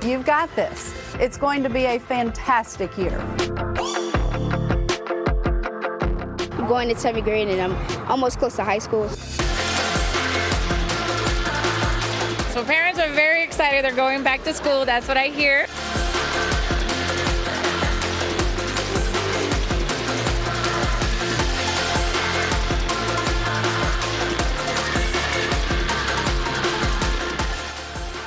You've got this. It's going to be a fantastic year. I'm going to 7th grade and I'm almost close to high school. So parents are very excited. They're going back to school. That's what I hear.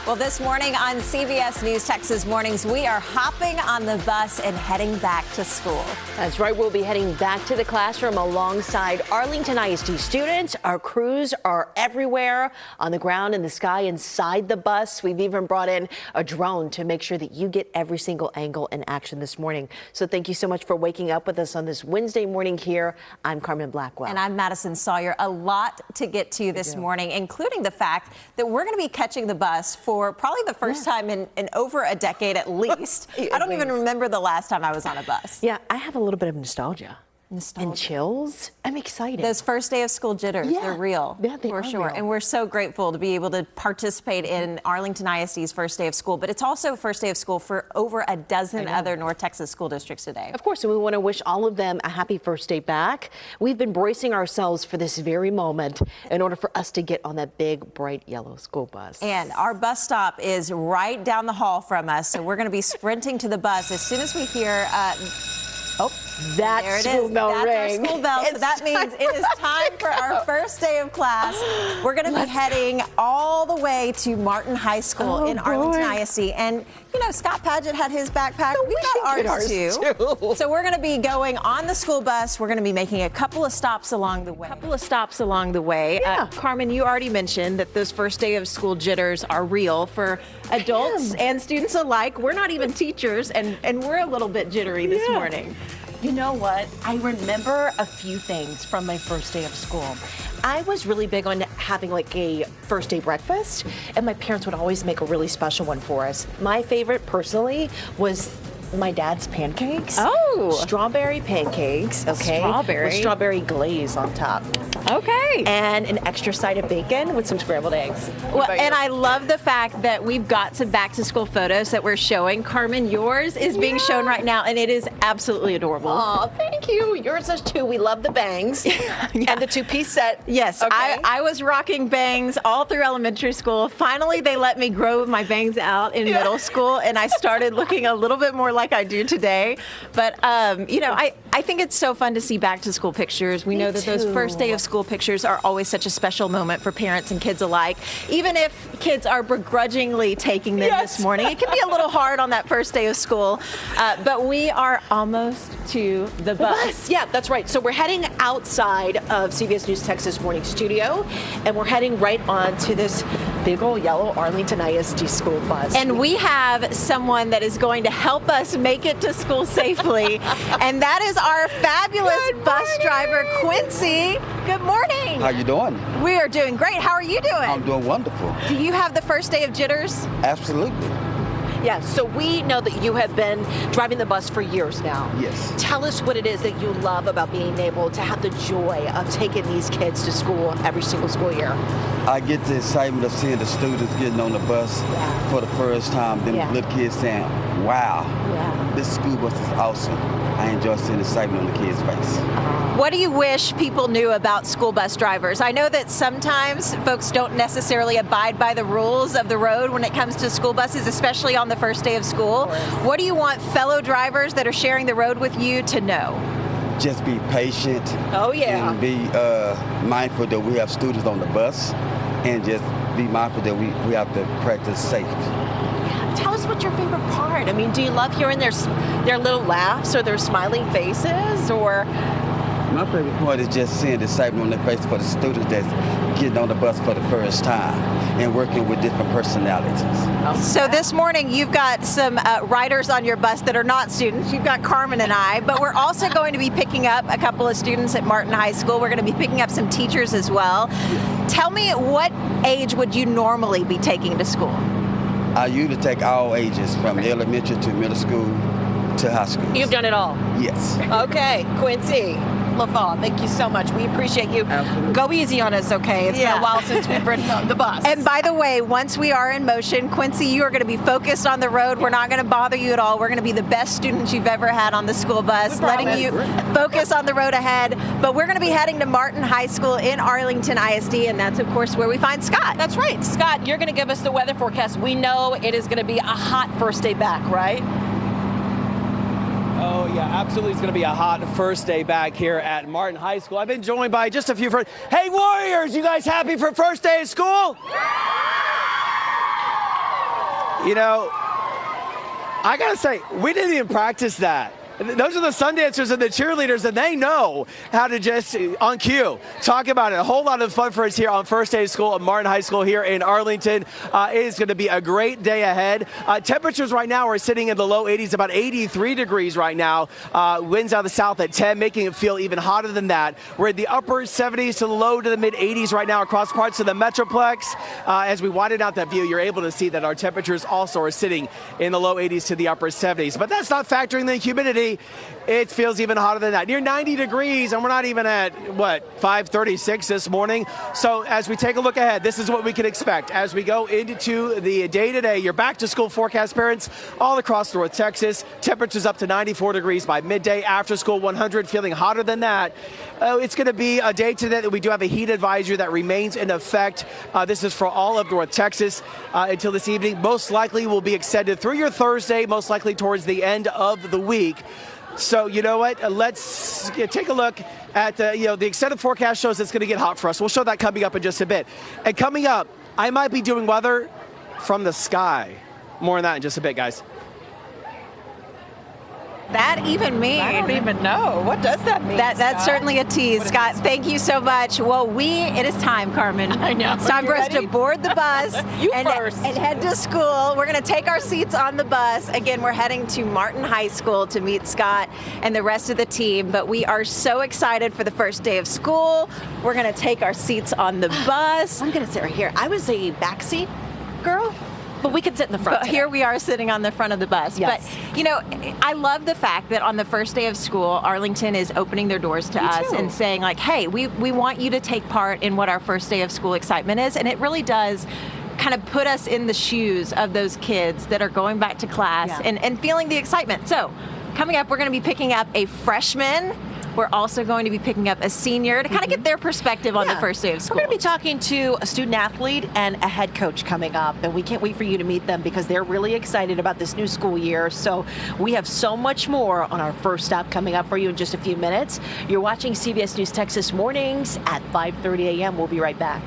Well, this morning on CBS News Texas Mornings, we are hopping on the bus and heading back to school. That's right. We'll be heading back to the classroom alongside Arlington ISD students. Our crews are everywhere, on the ground, in the sky, inside the bus. We've even brought in a drone to make sure that you get every single angle in action this morning. So thank you so much for waking up with us on this Wednesday morning here. I'm Carmen Blackwell. And I'm Madison Sawyer. A lot to get to this morning, including the fact that we're going to be catching the bus for probably the first time in over a decade at least. I don't even remember the last time I was on a bus. Yeah, I have a little bit of nostalgia. And chills. I'm excited. Those first day of school jitters, they're real. Yeah, they for are sure. real. And we're so grateful to be able to participate in Arlington ISD's first day of school. But it's also first day of school for over a dozen other North Texas school districts today. Of course, and we want to wish all of them a happy first day back. We've been bracing ourselves for this very moment in order for us to get on that big, bright yellow school bus. And our bus stop is right down the hall from us. So we're going to be sprinting to the bus as soon as we hear... That there it school is. bell That's rang. our school bell. So that means it is time for our first day of class. We're going to be heading all the way to Martin High School in Arlington ISD. And, you know, Scott Padgett had his backpack. So we got ours too. So we're going to be going on the school bus. We're going to be making a couple of stops along the way. Yeah. Carmen, you already mentioned that those first day of school jitters are real for adults and students alike. We're not even teachers, and we're a little bit jittery this morning. You know what? I remember a few things from my first day of school. I was really big on having like a first day breakfast, and my parents would always make a really special one for us. My favorite personally was my dad's pancakes. Oh. Strawberry pancakes, okay? Strawberry. With strawberry glaze on top. Okay. And an extra side of bacon with some scrambled eggs. Well, and I love the fact that we've got some back to school photos that we're showing. Carmen, yours is being shown right now, and it is absolutely adorable. Oh, thank you. Yours is too. We love the bangs and the two-piece set. Yes, okay. I was rocking bangs all through elementary school. Finally, they let me grow my bangs out in middle school, and I started looking a little bit more like I do today. But, you know, I think it's so fun to see back to school pictures. We know that those first day of school pictures are always such a special moment for parents and kids alike. Even if kids are begrudgingly taking them this morning, it can be a little hard on that first day of school. But we are almost to the bus. Yeah, that's right. So we're heading outside of CBS News Texas morning studio, and we're heading right on to this big old yellow Arlington ISD school bus. And we have someone that is going to help us make it to school safely, and that is our fabulous bus driver, Quincy. Good morning. How you doing? We are doing great. How are you doing? I'm doing wonderful. Do you have the first day of jitters? Absolutely. Yeah, so we know that you have been driving the bus for years now. Yes. Tell us what it is that you love about being able to have the joy of taking these kids to school every single school year. I get the excitement of seeing the students getting on the bus for the first time. Them little kids saying, wow, this school bus is awesome. I enjoy seeing the excitement on the kids' face. What do you wish people knew about school bus drivers? I know that sometimes folks don't necessarily abide by the rules of the road when it comes to school buses, especially on the first day of school. What do you want fellow drivers that are sharing the road with you to know? Just be patient. Oh, yeah. And be mindful that we have students on the bus, and just be mindful that we have to practice safe. Tell us what's your favorite part. I mean, do you love hearing their little laughs or their smiling faces, or? My favorite part is just seeing the excitement on their face for the students that's getting on the bus for the first time and working with different personalities. So this morning you've got some riders on your bus that are not students. You've got Carmen and I, but we're also going to be picking up a couple of students at Martin High School. We're going to be picking up some teachers as well. Tell me, what age would you normally be taking to school? I usually take all ages, from elementary to middle school to high school. You've done it all? Yes. Okay, Quincy. LaFaw, thank you so much. We appreciate you. Absolutely. Go easy on us, okay? It's been a while since we've ridden on the bus. And by the way, once we are in motion, Quincy, you are going to be focused on the road. We're not going to bother you at all. We're going to be the best students you've ever had on the school bus, letting you focus on the road ahead. But we're going to be heading to Martin High School in Arlington ISD, and that's, of course, where we find Scott. That's right. Scott, you're going to give us the weather forecast. We know it is going to be a hot first day back, right? Oh, yeah, absolutely. It's going to be a hot first day back here at Martin High School. I've been joined by just a few friends. Hey, Warriors, you guys happy for first day of school? You know, I got to say, we didn't even practice that. Those are the sun dancers and the cheerleaders, and they know how to just, on cue, talk about it. A whole lot of fun for us here on first day of school at Martin High School here in Arlington. It is going to be a great day ahead. Temperatures right now are sitting in the low 80s, about 83 degrees right now. Winds out of the south at 10, making it feel even hotter than that. We're in the upper 70s to the low to the mid 80s right now across parts of the Metroplex. As we widen out that view, you're able to see that our temperatures also are sitting in the low 80s to the upper 70s. But that's not factoring the humidity. It feels even hotter than that. Near 90 degrees, and we're not even at, 5:36 this morning. So as we take a look ahead, this is what we can expect as we go into the day today. Your back-to-school forecast, parents, all across North Texas. Temperatures up to 94 degrees by midday. After school, 100, feeling hotter than that. It's going to be a day today that we do have a heat advisory that remains in effect. This is for all of North Texas until this evening. Most likely will be extended through your Thursday, most likely towards the end of the week. So you know what? Let's take a look at the extended forecast shows it's going to get hot for us. We'll show that coming up in just a bit. And coming up, I might be doing weather from the sky. More on that in just a bit, guys. That even mean? I don't even know. What does that mean? That's certainly a tease, Scott. Thank you so much. Well, it is time, Carmen. I know. It's time for us to board the bus and head to school. We're going to take our seats on the bus. Again, we're heading to Martin High School to meet Scott and the rest of the team. But we are so excited for the first day of school. We're going to take our seats on the bus. I'm going to sit right here. I was a backseat girl. But we could sit in the front. But here we are sitting on the front of the bus. Yes. But, you know, I love the fact that on the first day of school, Arlington is opening their doors to us and saying, like, hey, we want you to take part in what our first day of school excitement is. And it really does kind of put us in the shoes of those kids that are going back to class and feeling the excitement. So coming up, we're going to be picking up a freshman. We're also going to be picking up a senior to kind of get their perspective on the first day of school. We're going to be talking to a student athlete and a head coach coming up, and we can't wait for you to meet them because they're really excited about this new school year. So we have so much more on our first stop coming up for you in just a few minutes. You're watching CBS News Texas Mornings at 5:30 a.m. We'll be right back.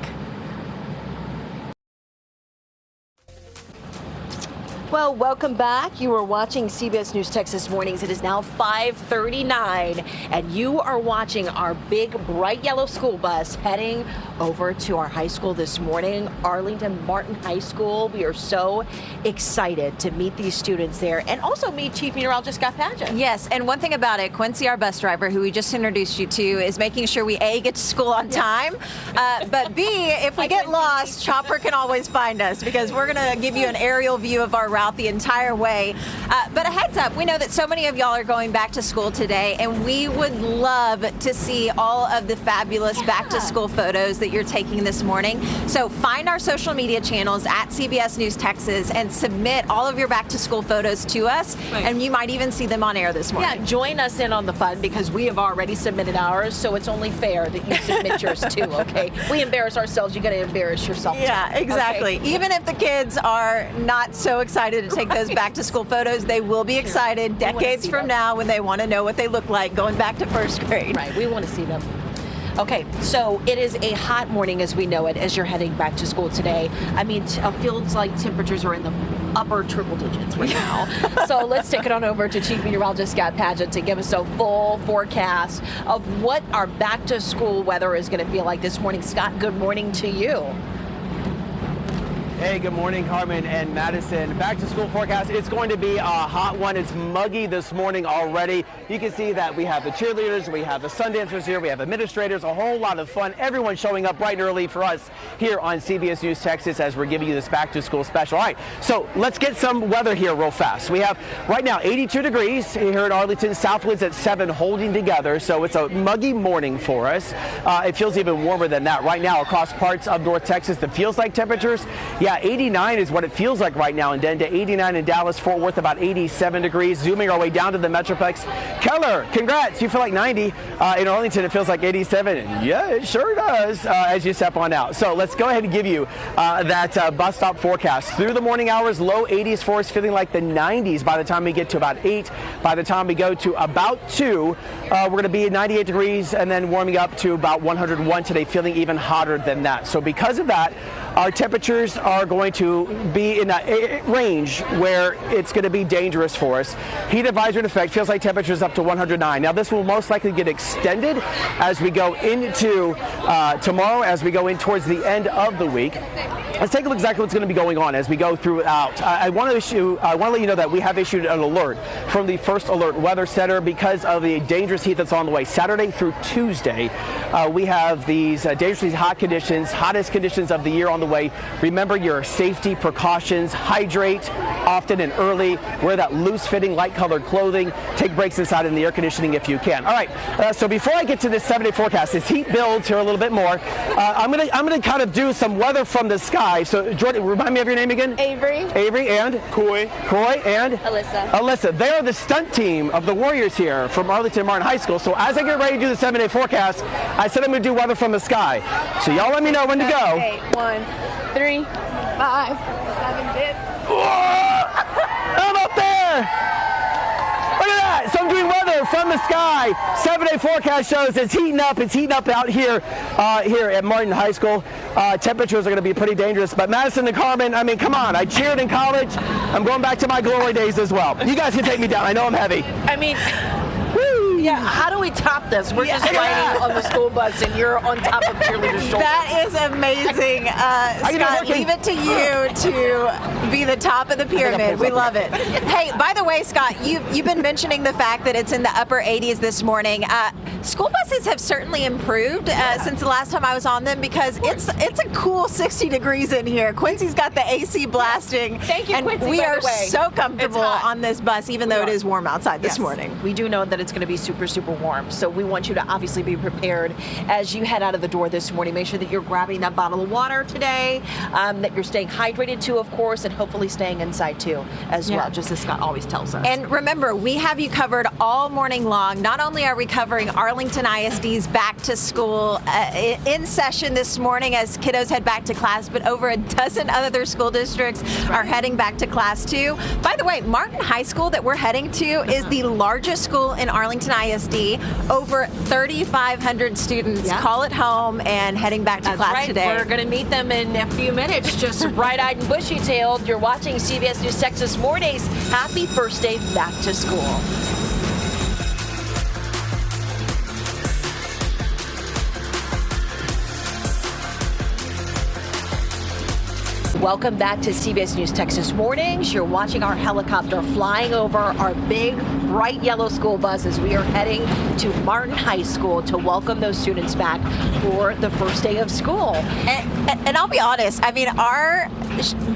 Well, welcome back. You are watching CBS News Texas Mornings. It is now 5:39, and you are watching our big, bright yellow school bus heading over to our high school this morning, Arlington Martin High School. We are so excited to meet these students there and also meet Chief Meteorologist Scott Padgett. Yes, and one thing about it, Quincy, our bus driver, who we just introduced you to, is making sure we, A, get to school on time, but B, if we get lost, Chopper can always find us because we're going to give you an aerial view of our route the entire way. But a heads up, we know that so many of y'all are going back to school today, and we would love to see all of the fabulous back to school photos that you're taking this morning. So find our social media channels at CBS News Texas and submit all of your back to school photos to us, and you might even see them on air this morning. Yeah, join us in on the fun because we have already submitted ours, so it's only fair that you submit yours too, okay? We embarrass ourselves, you got to embarrass yourself too. Yeah, exactly. Okay? Even if the kids are not so excited to take those back to school photos, they will be excited decades from now when they want to know what they look like going back to first grade. Right, we want to see them. Okay, so it is a hot morning as we know it as you're heading back to school today. I mean, it feels like temperatures are in the upper triple digits right now. So let's take it on over to Chief Meteorologist Scott Padgett to give us a full forecast of what our back to school weather is going to feel like this morning. Scott, good morning to you. Hey, good morning, Carmen and Madison. Back to school forecast. It's going to be a hot one. It's muggy this morning already. You can see that we have the cheerleaders, we have the sun dancers here, we have administrators, a whole lot of fun. Everyone showing up bright and early for us here on CBS News Texas as we're giving you this back to school special. All right, so let's get some weather here real fast. We have right now 82 degrees here at Arlington, south winds at 7 holding together. So it's a muggy morning for us. It feels even warmer than that right now across parts of North Texas. That feels like temperatures. Yeah, 89 is what it feels like right now in Denton, 89 in Dallas, Fort Worth, about 87 degrees. Zooming our way down to the Metroplex. Keller, congrats, you feel like 90. In Arlington, it feels like 87. And yeah, it sure does as you step on out. So let's go ahead and give you that bus stop forecast. Through the morning hours, low 80s for us, feeling like the 90s by the time we get to about 8. By the time we go to about 2, we're going to be at 98 degrees and then warming up to about 101 today, feeling even hotter than that. So because of that, our temperatures are going to be in a range where it's going to be dangerous for us. Heat advisory in effect, feels like temperatures up to 109. Now this will most likely get extended as we go into tomorrow, as we go in towards the end of the week. Let's take a look exactly what's going to be going on as we go throughout. I want to let you know that we have issued an alert from the First Alert Weather Center because of the dangerous heat that's on the way. Saturday through Tuesday, we have these dangerously hot conditions, hottest conditions of the year on the way. Remember your safety precautions. Hydrate often and early. Wear that loose-fitting, light-colored clothing. Take breaks inside in the air conditioning if you can. All right. So before I get to this 7-day forecast, this heat builds here a little bit more. I'm gonna kind of do some weather from the sky. So Jordan, remind me of your name again. Avery. Avery and Coy and Alyssa. Alyssa. They're the stunt team of the Warriors here from Arlington Martin High School. So as I get ready to do the 7-day forecast, I said I'm going to do weather from the sky. So y'all let me know when to go. 8, 1, 3, 5, 7, 8. I'm up there. Look at that. So I'm doing weather from the sky. 7-day forecast shows it's heating up. It's heating up out here at Martin High School. Temperatures are going to be pretty dangerous. But Madison and Carmen, I mean, come on. I cheered in college. I'm going back to my glory days as well. You guys can take me down. I know I'm heavy. I mean, yeah, how do we top this? We're just riding on the school bus and you're on top of cheerleaders' shoulders. That is amazing. Scott, leave it to you to be the top of the pyramid. We love it. Hey, by the way, Scott, you've been mentioning the fact that it's in the upper 80s this morning. School buses have certainly improved since the last time I was on them because it's a cool 60 degrees in here. Quincy's got the AC blasting. Thank you, and Quincy, we by are the way. so comfortable on this bus, even though it is warm outside this morning. We do know that it's going to be super warm, so we want you to obviously be prepared as you head out of the door this morning. Make sure that you're grabbing that bottle of water today, that you're staying hydrated too, of course, and hopefully staying inside too as well, just as Scott always tells us. And remember, we have you covered all morning long. Not only are we covering Arlington ISD's back to school in session this morning as kiddos head back to class, but over a dozen other school districts are heading back to class too. By the way, Martin High School that we're heading to is the largest school in Arlington ISD. Over 3,500 students call it home and heading back to class today. We're going to meet them in a few minutes, just bright-eyed and bushy-tailed. You're watching CBS News Texas Mornings. Happy first day back to school. Welcome back to CBS News Texas Mornings. You're watching our helicopter flying over our big, bright yellow school bus as we are heading to Martin High School to welcome those students back for the first day of school. And I'll be honest, I mean, our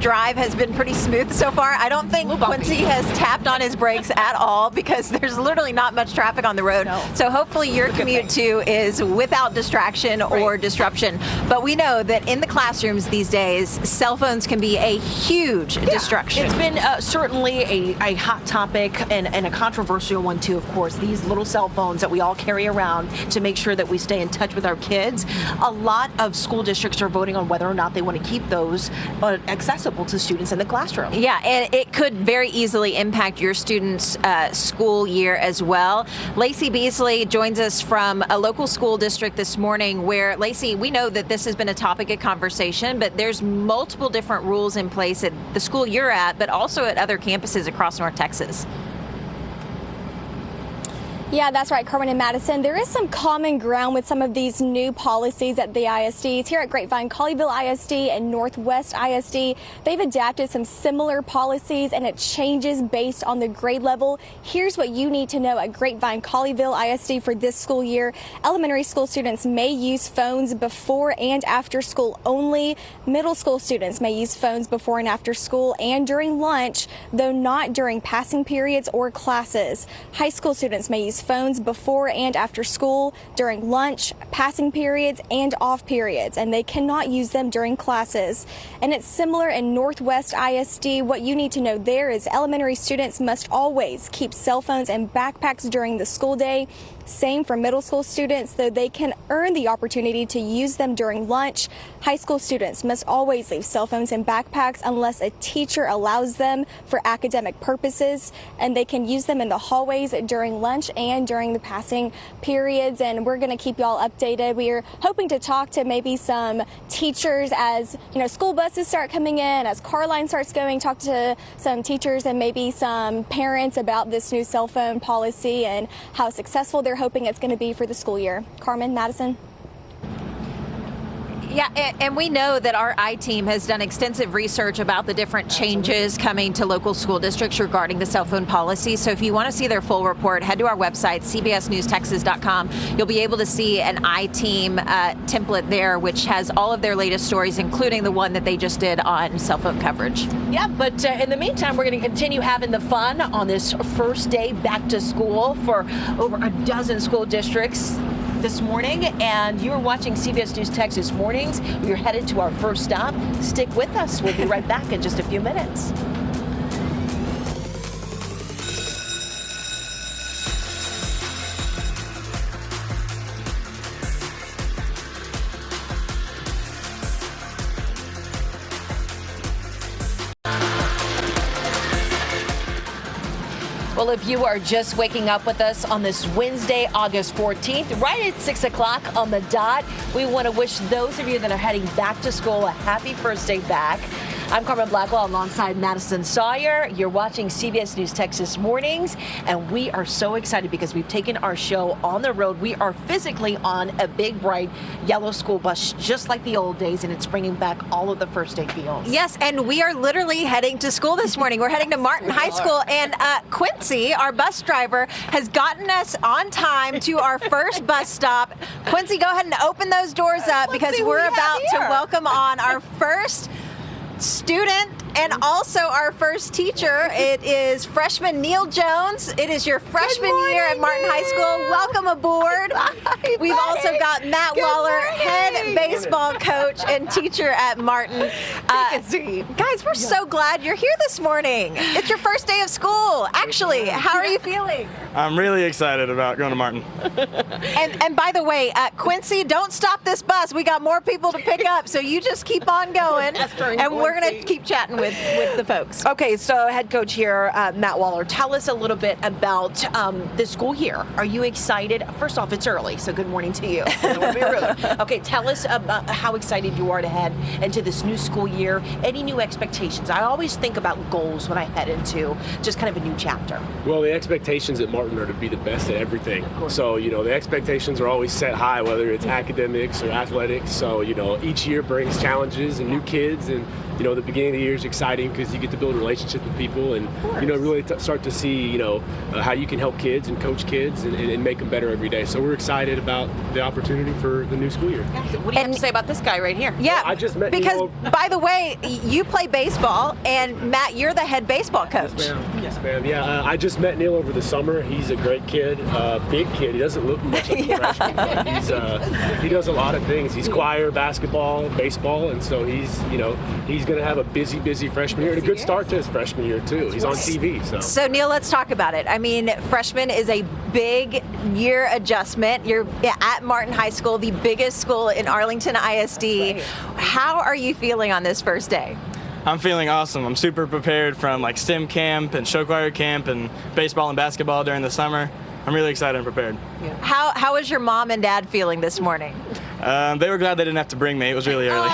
drive has been pretty smooth so far. I don't think Quincy has tapped on his brakes at all because there's literally not much traffic on the road. No. So hopefully your commute too is without distraction or disruption. But we know that in the classrooms these days, cell phones can be a huge distraction. It's been certainly a hot topic and a controversial one too, of course. These little cell phones that we all carry around to make sure that we stay in touch with our kids. A lot of school districts are voting on whether or not they want to keep those accessible to students in the classroom. Yeah, and it could very easily impact your students' school year as well. Lacey Beasley joins us from a local school district this morning where, Lacey, we know that this has been a topic of conversation, but there's multiple different rules in place at the school you're at, but also at other campuses across North Texas. Yeah, that's right, Carmen and Madison. There is some common ground with some of these new policies at the ISDs. Here at Grapevine, Colleyville ISD and Northwest ISD, they've adapted some similar policies, and it changes based on the grade level. Here's what you need to know at Grapevine, Colleyville ISD for this school year. Elementary school students may use phones before and after school only. Middle school students may use phones before and after school and during lunch, though not during passing periods or classes. High school students may use phones before and after school, during lunch, passing periods, and off periods, and they cannot use them during classes. And it's similar in Northwest ISD. What you need to know there is elementary students must always keep cell phones and backpacks during the school day. Same for middle school students, though they can earn the opportunity to use them during lunch. High school students must always leave cell phones in backpacks unless a teacher allows them for academic purposes, and they can use them in the hallways during lunch and during the passing periods. And we're going to keep y'all updated. We are hoping to talk to maybe some teachers as, school buses start coming in, as car line starts going, talk to some teachers and maybe some parents about this new cell phone policy and how successful they're hoping it's going to be for the school year. Carmen, Madison. Yeah, and we know that our I-team has done extensive research about the different changes coming to local school districts regarding the cell phone policy. So if you want to see their full report, head to our website, cbsnewstexas.com. You'll be able to see an I-team template there, which has all of their latest stories, including the one that they just did on cell phone coverage. Yeah, but in the meantime, we're going to continue having the fun on this first day back to school for over a dozen school districts this morning, and you're watching CBS News Texas Mornings. We're headed to our first stop. Stick with us. We'll be right back in just a few minutes. Well, if you are just waking up with us on this Wednesday, August 14th, right at 6 o'clock on the dot, we want to wish those of you that are heading back to school a happy first day back. I'm Carmen Blackwell alongside Madison Sawyer. You're watching CBS News Texas Mornings, and we are so excited because we've taken our show on the road. We are physically on a big, bright yellow school bus, just like the old days, and it's bringing back all of the first day feels. Yes, and we are literally heading to school this morning. We're heading to Martin High School, and Quincy, our bus driver, has gotten us on time to our first bus stop. Quincy, go ahead and open those doors up because we're about to welcome on our first student and also our first teacher. It is freshman Neil Jones. It is your freshman year at Martin High School. Welcome aboard. We've also got Matt Waller, head baseball coach and teacher at Martin. Guys, we're so glad you're here this morning. It's your first day of school. Actually, how are you feeling? I'm really excited about going to Martin. And by the way, Quincy, don't stop this bus. We got more people to pick up, so you just keep on going, and we're going to keep chatting with the folks. Okay, so head coach here, Matt Waller, tell us a little bit about the school year. Are you excited? First off, it's early, so good morning to you. I don't want to be rude. Okay, tell us about how excited you are to head into this new school year. Any new expectations? I always think about goals when I head into just kind of a new chapter. Well, the expectations at Martin are to be the best at everything. So, the expectations are always set high, whether it's academics or athletics. So, each year brings challenges and new kids, and the beginning of the year is exciting because you get to build relationships with people and, really start to see, how you can help kids and coach kids and make them better every day. So we're excited about the opportunity for the new school year. What do you have to say about this guy right here? Yeah, well, I just met because, Neil. By the way, you play baseball, and Matt, you're the head baseball coach. Yes, ma'am. Yeah, I just met Neil over the summer. He's a great kid, big kid. He doesn't look much like a freshman, but he does a lot of things. He's choir, basketball, baseball, and so he's going to have a busy freshman year and a good start to his freshman year too. He's on TV. So Neil, let's talk about it. I mean, freshman is a big year adjustment. You're at Martin High School, the biggest school in Arlington ISD. How are you feeling on this first day? I'm feeling awesome. I'm super prepared from STEM camp and show choir camp and baseball and basketball during the summer. I'm really excited and prepared. How is your mom and dad feeling this morning? They were glad they didn't have to bring me. It was really early.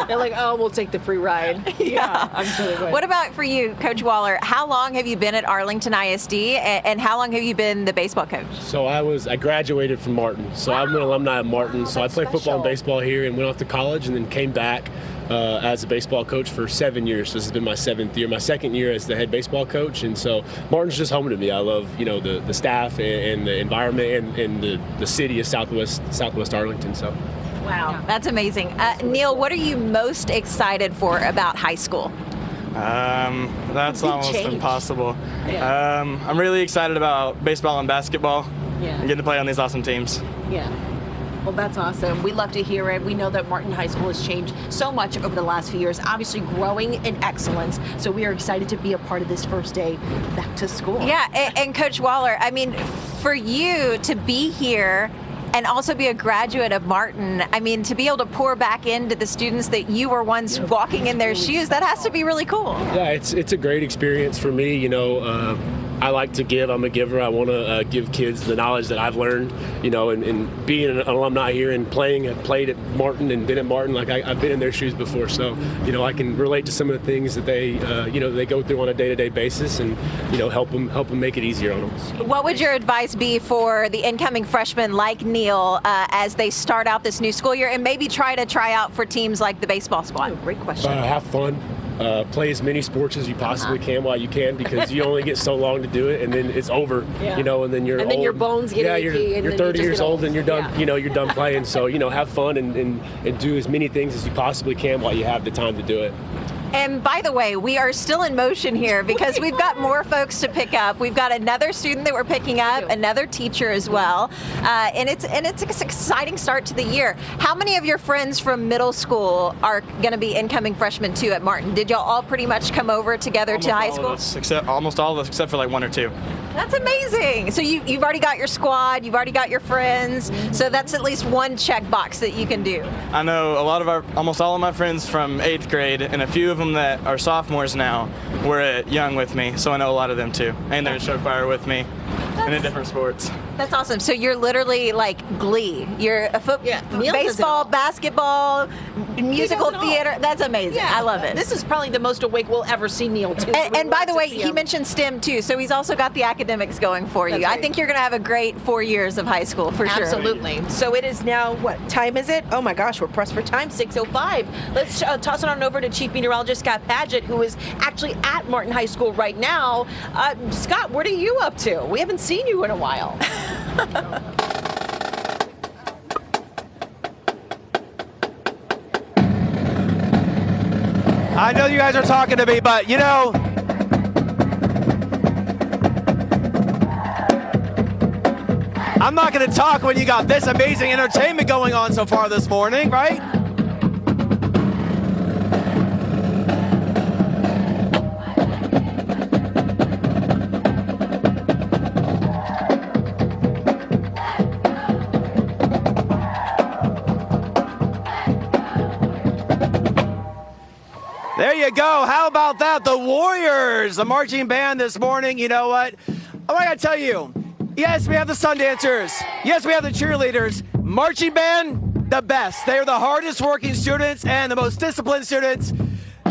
They're like, oh, we'll take the free ride. Yeah. I'm sure they would. What about for you, Coach Waller? How long have you been at Arlington ISD, and how long have you been the baseball coach? So I graduated from Martin. So I'm an alumni of Martin. So I played football and baseball here and went off to college and then came back as a baseball coach for 7 years. So this has been my 7th year, my 2nd year as the head baseball coach. And so Martin's just home to me. I love, the staff and the environment and the city of Southwest Arlington. So. Wow, that's amazing. Neil, what are you most excited for about high school? That's almost impossible. Yeah. I'm really excited about baseball and basketball. Yeah. And getting to play on these awesome teams. Yeah. Well, that's awesome. We love to hear it. We know that Martin High School has changed so much over the last few years, obviously growing in excellence. So we are excited to be a part of this first day back to school. Yeah, and Coach Waller, I mean, for you to be here and also be a graduate of Martin, I mean, to be able to pour back into the students that you were once walking in their shoes, that has to be really cool. Yeah, it's a great experience for me. I like to give. I'm a giver. I want to give kids the knowledge that I've learned, and being an alumni here and played at Martin and been at Martin, like I've been in their shoes before. So, I can relate to some of the things that they go through on a day-to-day basis and, help them make it easier on them. What would your advice be for the incoming freshmen like Neil as they start out this new school year and maybe try out for teams like the baseball squad? Oh, great question. Have fun. Play as many sports as you possibly can while you can, because you only get so long to do it, and then it's over. Yeah. And then you're and then old. your bones get achy, and you're then 30 you years old and you're done. Yeah. You're done playing. So have fun and do as many things as you possibly can while you have the time to do it. And by the way, we are still in motion here because we've got more folks to pick up. We've got another student that we're picking up, another teacher as well, and it's an exciting start to the year. How many of your friends from middle school are going to be incoming freshmen too at Martin? Did y'all all pretty much come over together to high school? Almost all of us, except for like 1 or 2. That's amazing. So you've already got your squad, you've already got your friends, so that's at least one check box that you can do. I know almost all of my friends from 8th grade, and a few of them that are sophomores now were at Young with me, so I know a lot of them too. And they're at show choir with me and in different sports. That's awesome. So you're literally like Glee. You're a baseball, basketball, musical theater. That's amazing. Yeah. I love it. This is probably the most awake we'll ever see Neil too. And by the way, he mentioned STEM too, so he's also got the academics going for you. Right. I think you're going to have a great 4 years of high school for sure. Absolutely. So it is now, what time is it? Oh my gosh, we're pressed for time, 6:05. Let's toss it on over to Chief Meteorologist Scott Padgett, who is actually at Martin High School right now. Scott, what are you up to? We haven't seen you in a while. I know you guys are talking to me, but I'm not going to talk when you got this amazing entertainment going on so far this morning, right? There you go. How about that? The Warriors, the marching band this morning. You know what? I got to tell you, yes, we have the Sun Dancers. Yes, we have the cheerleaders. Marching band, the best. They are the hardest working students and the most disciplined students,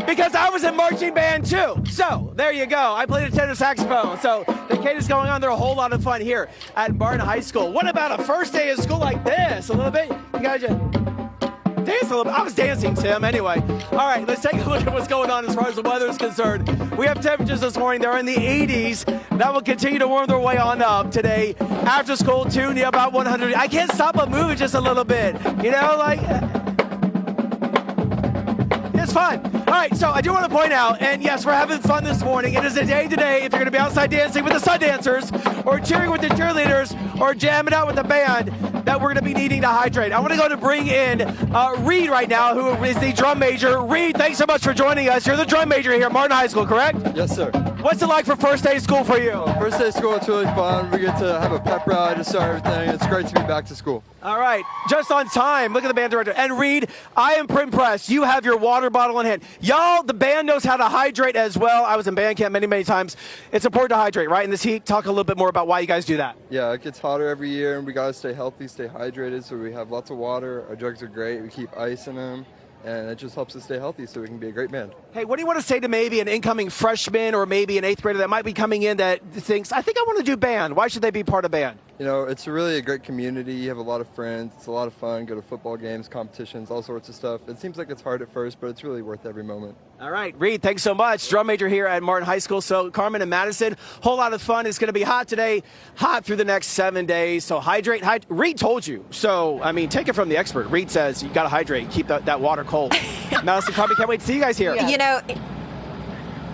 because I was in marching band too. So there you go. I played a tenor saxophone. So the kid is going on. They're a whole lot of fun here at Martin High School. What about a first day of school like this? A little bit? You guys just dance a little bit. I was dancing, Tim, anyway. All right, let's take a look at what's going on as far as the weather is concerned. We have temperatures this morning. They're in the 80s. That will continue to warm their way on up today. After school, too, near about 100. I can't stop but move it just a little bit. It's fun. All right, so I do want to point out, and yes, we're having fun this morning. It is a day today, if you're going to be outside dancing with the Sun Dancers, or cheering with the cheerleaders, or jamming out with the band, that we're going to be needing to hydrate. I want to go to bring in Reed right now, who is the drum major. Reed, thanks so much for joining us. You're the drum major here at Martin High School, correct? Yes, sir. What's it like for first day of school for you? First day of school, it's really fun. We get to have a pep rally to start everything. It's great to be back to school. All right, just on time. Look at the band director. And Reed, I am impressed. You have your water bottle in hand. Y'all, the band knows how to hydrate as well. I was in band camp many times. It's important to hydrate, right? In this heat, talk a little bit more about why you guys do that. Yeah, it gets hotter every year, and we got to stay healthy, stay hydrated, so we have lots of water. Our jugs are great. We keep ice in them, and it just helps us stay healthy so we can be a great band. Hey, what do you want to say to maybe an incoming freshman or maybe an 8th grader that might be coming in that thinks, I think I want to do band. Why should they be part of band? You know, it's really a great community. You have a lot of friends. It's a lot of fun. Go to football games, competitions, all sorts of stuff. It seems like it's hard at first, but it's really worth every moment. All right, Reed, thanks so much. Drum major here at Martin High School. So Carmen and Madison, whole lot of fun. It's going to be hot today, hot through the next 7 days. So hydrate. Reed told you. So, I mean, take it from the expert. Reed says you got to hydrate, keep that water cold. Madison, Carmen, can't wait to see you guys here. You know,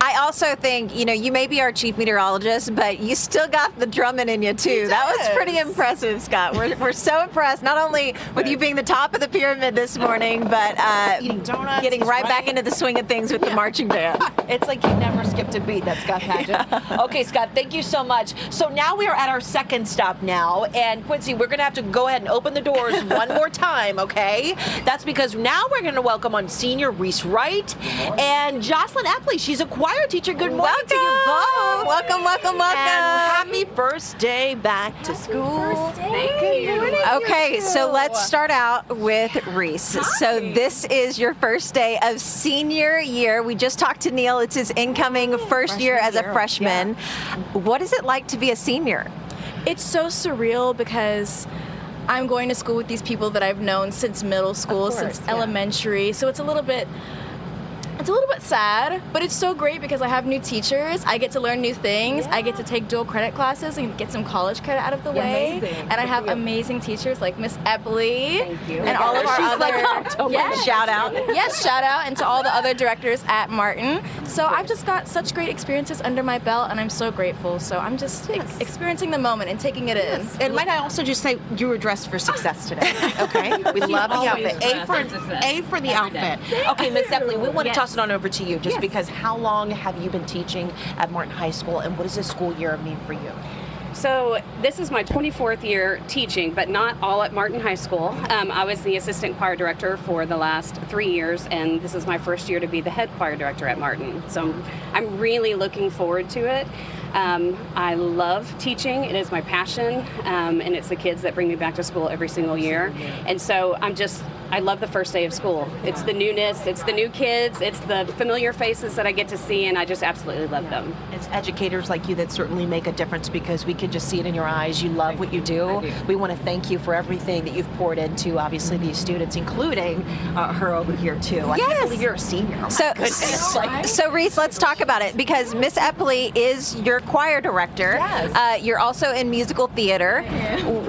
I also think, you know, you may be our chief meteorologist, but you still got the drumming in you, too. That was pretty impressive, Scott. We're so impressed, not only with you being the top of the pyramid this morning, but eating donuts, getting right back into the swing of things with the marching band. It's like you never skipped a beat. That's Scott Paget. Okay, Scott, thank you so much. So now we are at our second stop now, and Quincy, we're going to have to go ahead and open the doors one more time, okay? That's because now we're going to welcome on senior Reese Wright and Jocelyn Epley. She's a choir teacher. Good morning to you both. Welcome, welcome, welcome. And happy first day back to school. Thank you. Okay, so let's start out with Reese. So this is your first day of senior year. We just talked to Neil. It's his incoming first year as a freshman. Yeah. What is it like to be a senior? It's so surreal because I'm going to school with these people that I've known since middle school, since elementary. So it's a little bit sad, but it's so great because I have new teachers. I get to learn new things. I get to take dual credit classes and get some college credit out of the way. And I have amazing teachers like Miss Epley and all of our other shout out. Yes, shout out, and to all the other directors at Martin. So I've just got such great experiences under my belt, and I'm so grateful. So I'm just experiencing the moment and taking it in. And might I also just say you were dressed for success today? Okay, we love the outfit. A for the outfit. Okay, Miss Epley, we want to toss it on over to you, just because how long have you been teaching at Martin High School, and what does this school year mean for you? So this is my 24th year teaching, but not all at Martin High School. I was the assistant choir director for the last 3 years, and this is my first year to be the head choir director at Martin. So I'm really looking forward to it. I love teaching. It is my passion, and it's the kids that bring me back to school every single year. And so I love the first day of school. It's the newness, it's the new kids, it's the familiar faces that I get to see, and I just absolutely love them. It's educators like you that certainly make a difference because we can just see it in your eyes. You love what you do. We want to thank you for everything that you've poured into, obviously, these students, including her over here, too. I can't believe you're a senior. So Reese, let's talk about it, because Miss Epley is your choir director. You're also in musical theater.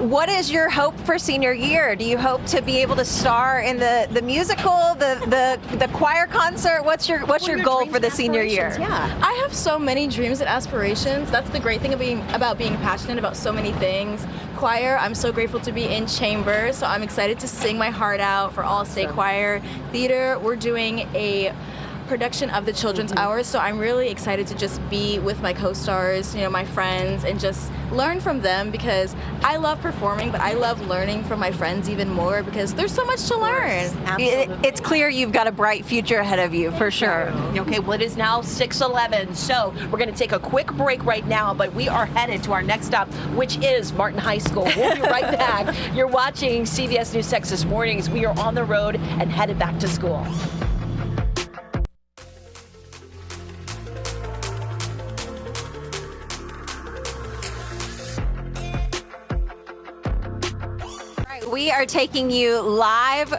What is your hope for senior year? Do you hope to be able to star in the musical, the choir concert? What's your goal for the senior year? I have so many dreams and aspirations. That's the great thing about being passionate about so many things. Choir, I'm so grateful to be in chamber, so I'm excited to sing my heart out for all state choir. Theater, we're doing a production of the Children's Hours, so I'm really excited to just be with my co-stars, my friends, and just learn from them, because I love performing, but I love learning from my friends even more because there's so much to learn. It's clear you've got a bright future ahead of you, for sure. Okay, well, it is now 6:11, so we're going to take a quick break right now, but we are headed to our next stop, which is Martin High School. We'll be right back. You're watching CBS News Texas Mornings. We are on the road and headed back to school. We are taking you live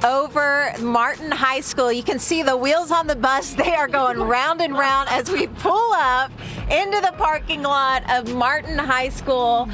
over Martin High School. You can see the wheels on the bus. They are going round and round as we pull up into the parking lot of Martin High School,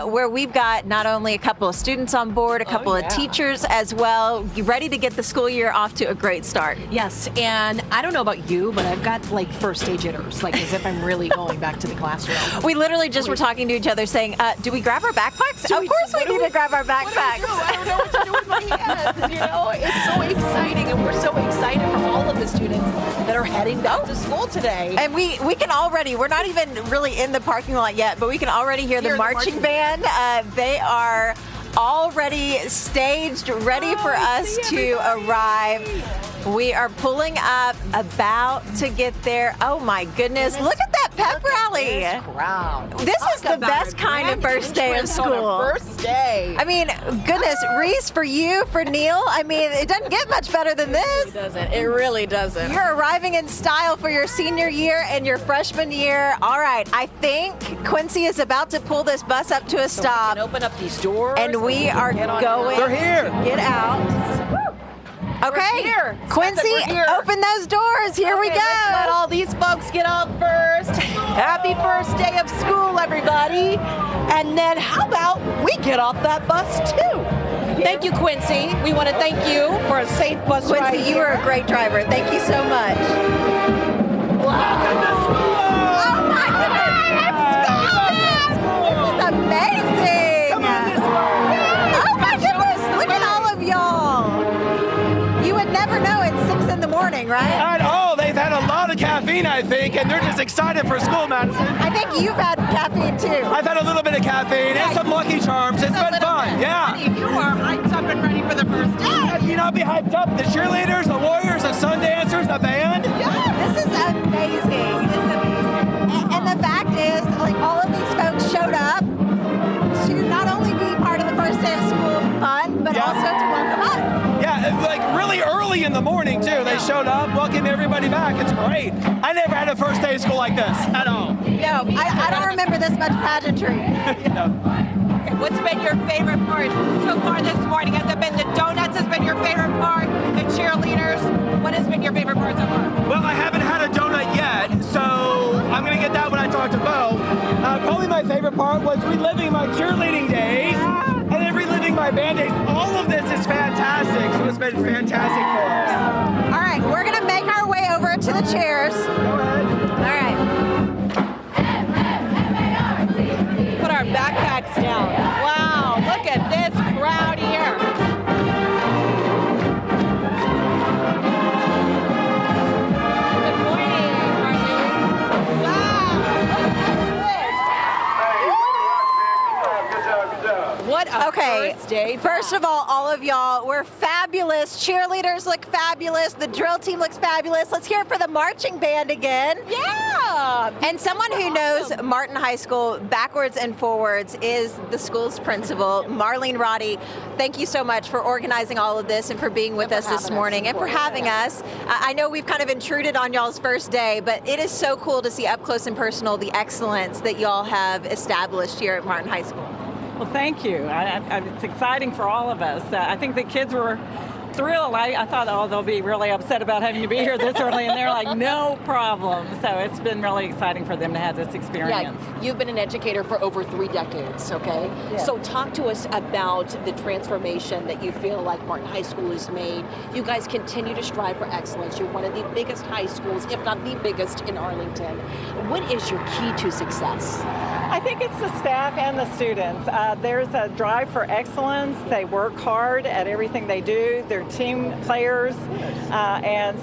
where we've got not only a couple of students on board, a couple of teachers as well, ready to get the school year off to a great start. Yes, and I don't know about you, but I've got like first day jitters, like as if I'm really going back to the classroom. We literally just were talking to each other saying, do we grab our backpacks? Of course we need to grab our backpacks. I don't know what to do with my hands, it's so exciting, and we're so excited for all of the students that are heading back to school today. And we can already, we're not even really in the parking lot yet, but we can already hear the marching band. They are already staged, ready for us to arrive. We are pulling up, about to get there. Oh my goodness, look at that pep rally. This is the best kind of first day of school. First day. I mean, goodness, Reese, for you, for Neil, I mean, it doesn't get much better than this. It doesn't. It really doesn't. You're arriving in style for your senior year and your freshman year. All right, I think Quincy is about to pull this bus up to a stop. We can open up these doors. And we are going They're here. to get out. Okay, Quincy, open those doors. Here we go. Let's let all these folks get out first. Happy first day of school, everybody. And then how about we get off that bus too? Thank you, Quincy. We want to thank you for a safe bus ride. Quincy, you are a great driver. Thank you so much. Wow. Oh my goodness, this is amazing. Oh my goodness, look at all of y'all. You would never know it's 6 in the morning, right? They've had a lot of caffeine, I think, and they're just excited for school, Madison. I think you've had caffeine too. I've had a little bit of caffeine and some Lucky Charms. It's been fun, yeah. You are hyped up and ready for the first day. You know, be hyped up. The cheerleaders, the warriors, the sun dancers, the band. Yeah, this is amazing. This is amazing. And the fact is, like, all of these folks showed up to not only be part of the first day of school fun, but also to welcome us. Yeah, like really early in the morning, too. They showed up, welcomed everybody back. It's great. I never had a first day of school like this at all. No, I don't remember this much pageantry. Okay, what's been your favorite part so far this morning? Has it been the donuts has been your favorite part? The cheerleaders? What has been your favorite part so far? Well, I haven't had a donut yet, so I'm going to get that when I talk to Bo. Probably my favorite part was reliving my cheerleading days and then reliving my band days. All of this is fantastic, so it's been fantastic for us. All right, we're going to make our way over to the chairs. Go ahead. All right. Put our backpacks down. Wow, look at this crowd here. Good morning, Arlene. Wow, look at this. What a first day. First of all of y'all, we're fabulous. Cheerleaders look fabulous. The drill team looks fabulous. Let's hear it for the marching band again. Yeah. And someone who knows Martin High School backwards and forwards is the school's principal, Marlene Roddy. Thank you so much for organizing all of this and for being with us this morning and for having us. I know we've kind of intruded on y'all's first day, but it is so cool to see up close and personal the excellence that y'all have established here at Martin High School. Well, thank you. It's exciting for all of us. I think the kids were thrilled. I thought, oh, they'll be really upset about having to be here this early, and they're like, no problem. So it's been really exciting for them to have this experience. Yeah, you've been an educator for over 3 decades, okay? Yeah. So talk to us about the transformation that you feel like Martin High School has made. You guys continue to strive for excellence. You're one of the biggest high schools, if not the biggest in Arlington. What is your key to success? I think it's the staff and the students. There's a drive for excellence. They work hard at everything they do. They're team players, and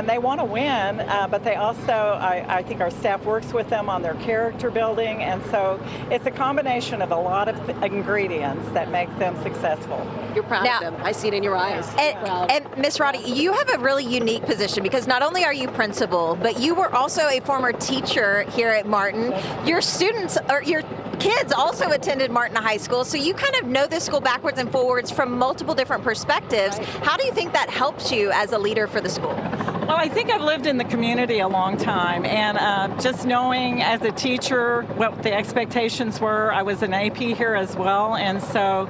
they want to win, but they also, I think our staff works with them on their character building, and so it's a combination of a lot of ingredients that make them successful. You're proud of them. I see it in your eyes. And Ms. Roddy, you have a really unique position because not only are you principal, but you were also a former teacher here at Martin. Your students, or your kids also attended Martin High School, so you kind of know this school backwards and forwards from multiple different perspectives. How do you think that helps you as a leader for the school? Well, I think I've lived in the community a long time, and just knowing as a teacher what the expectations were. I was an AP here as well, and so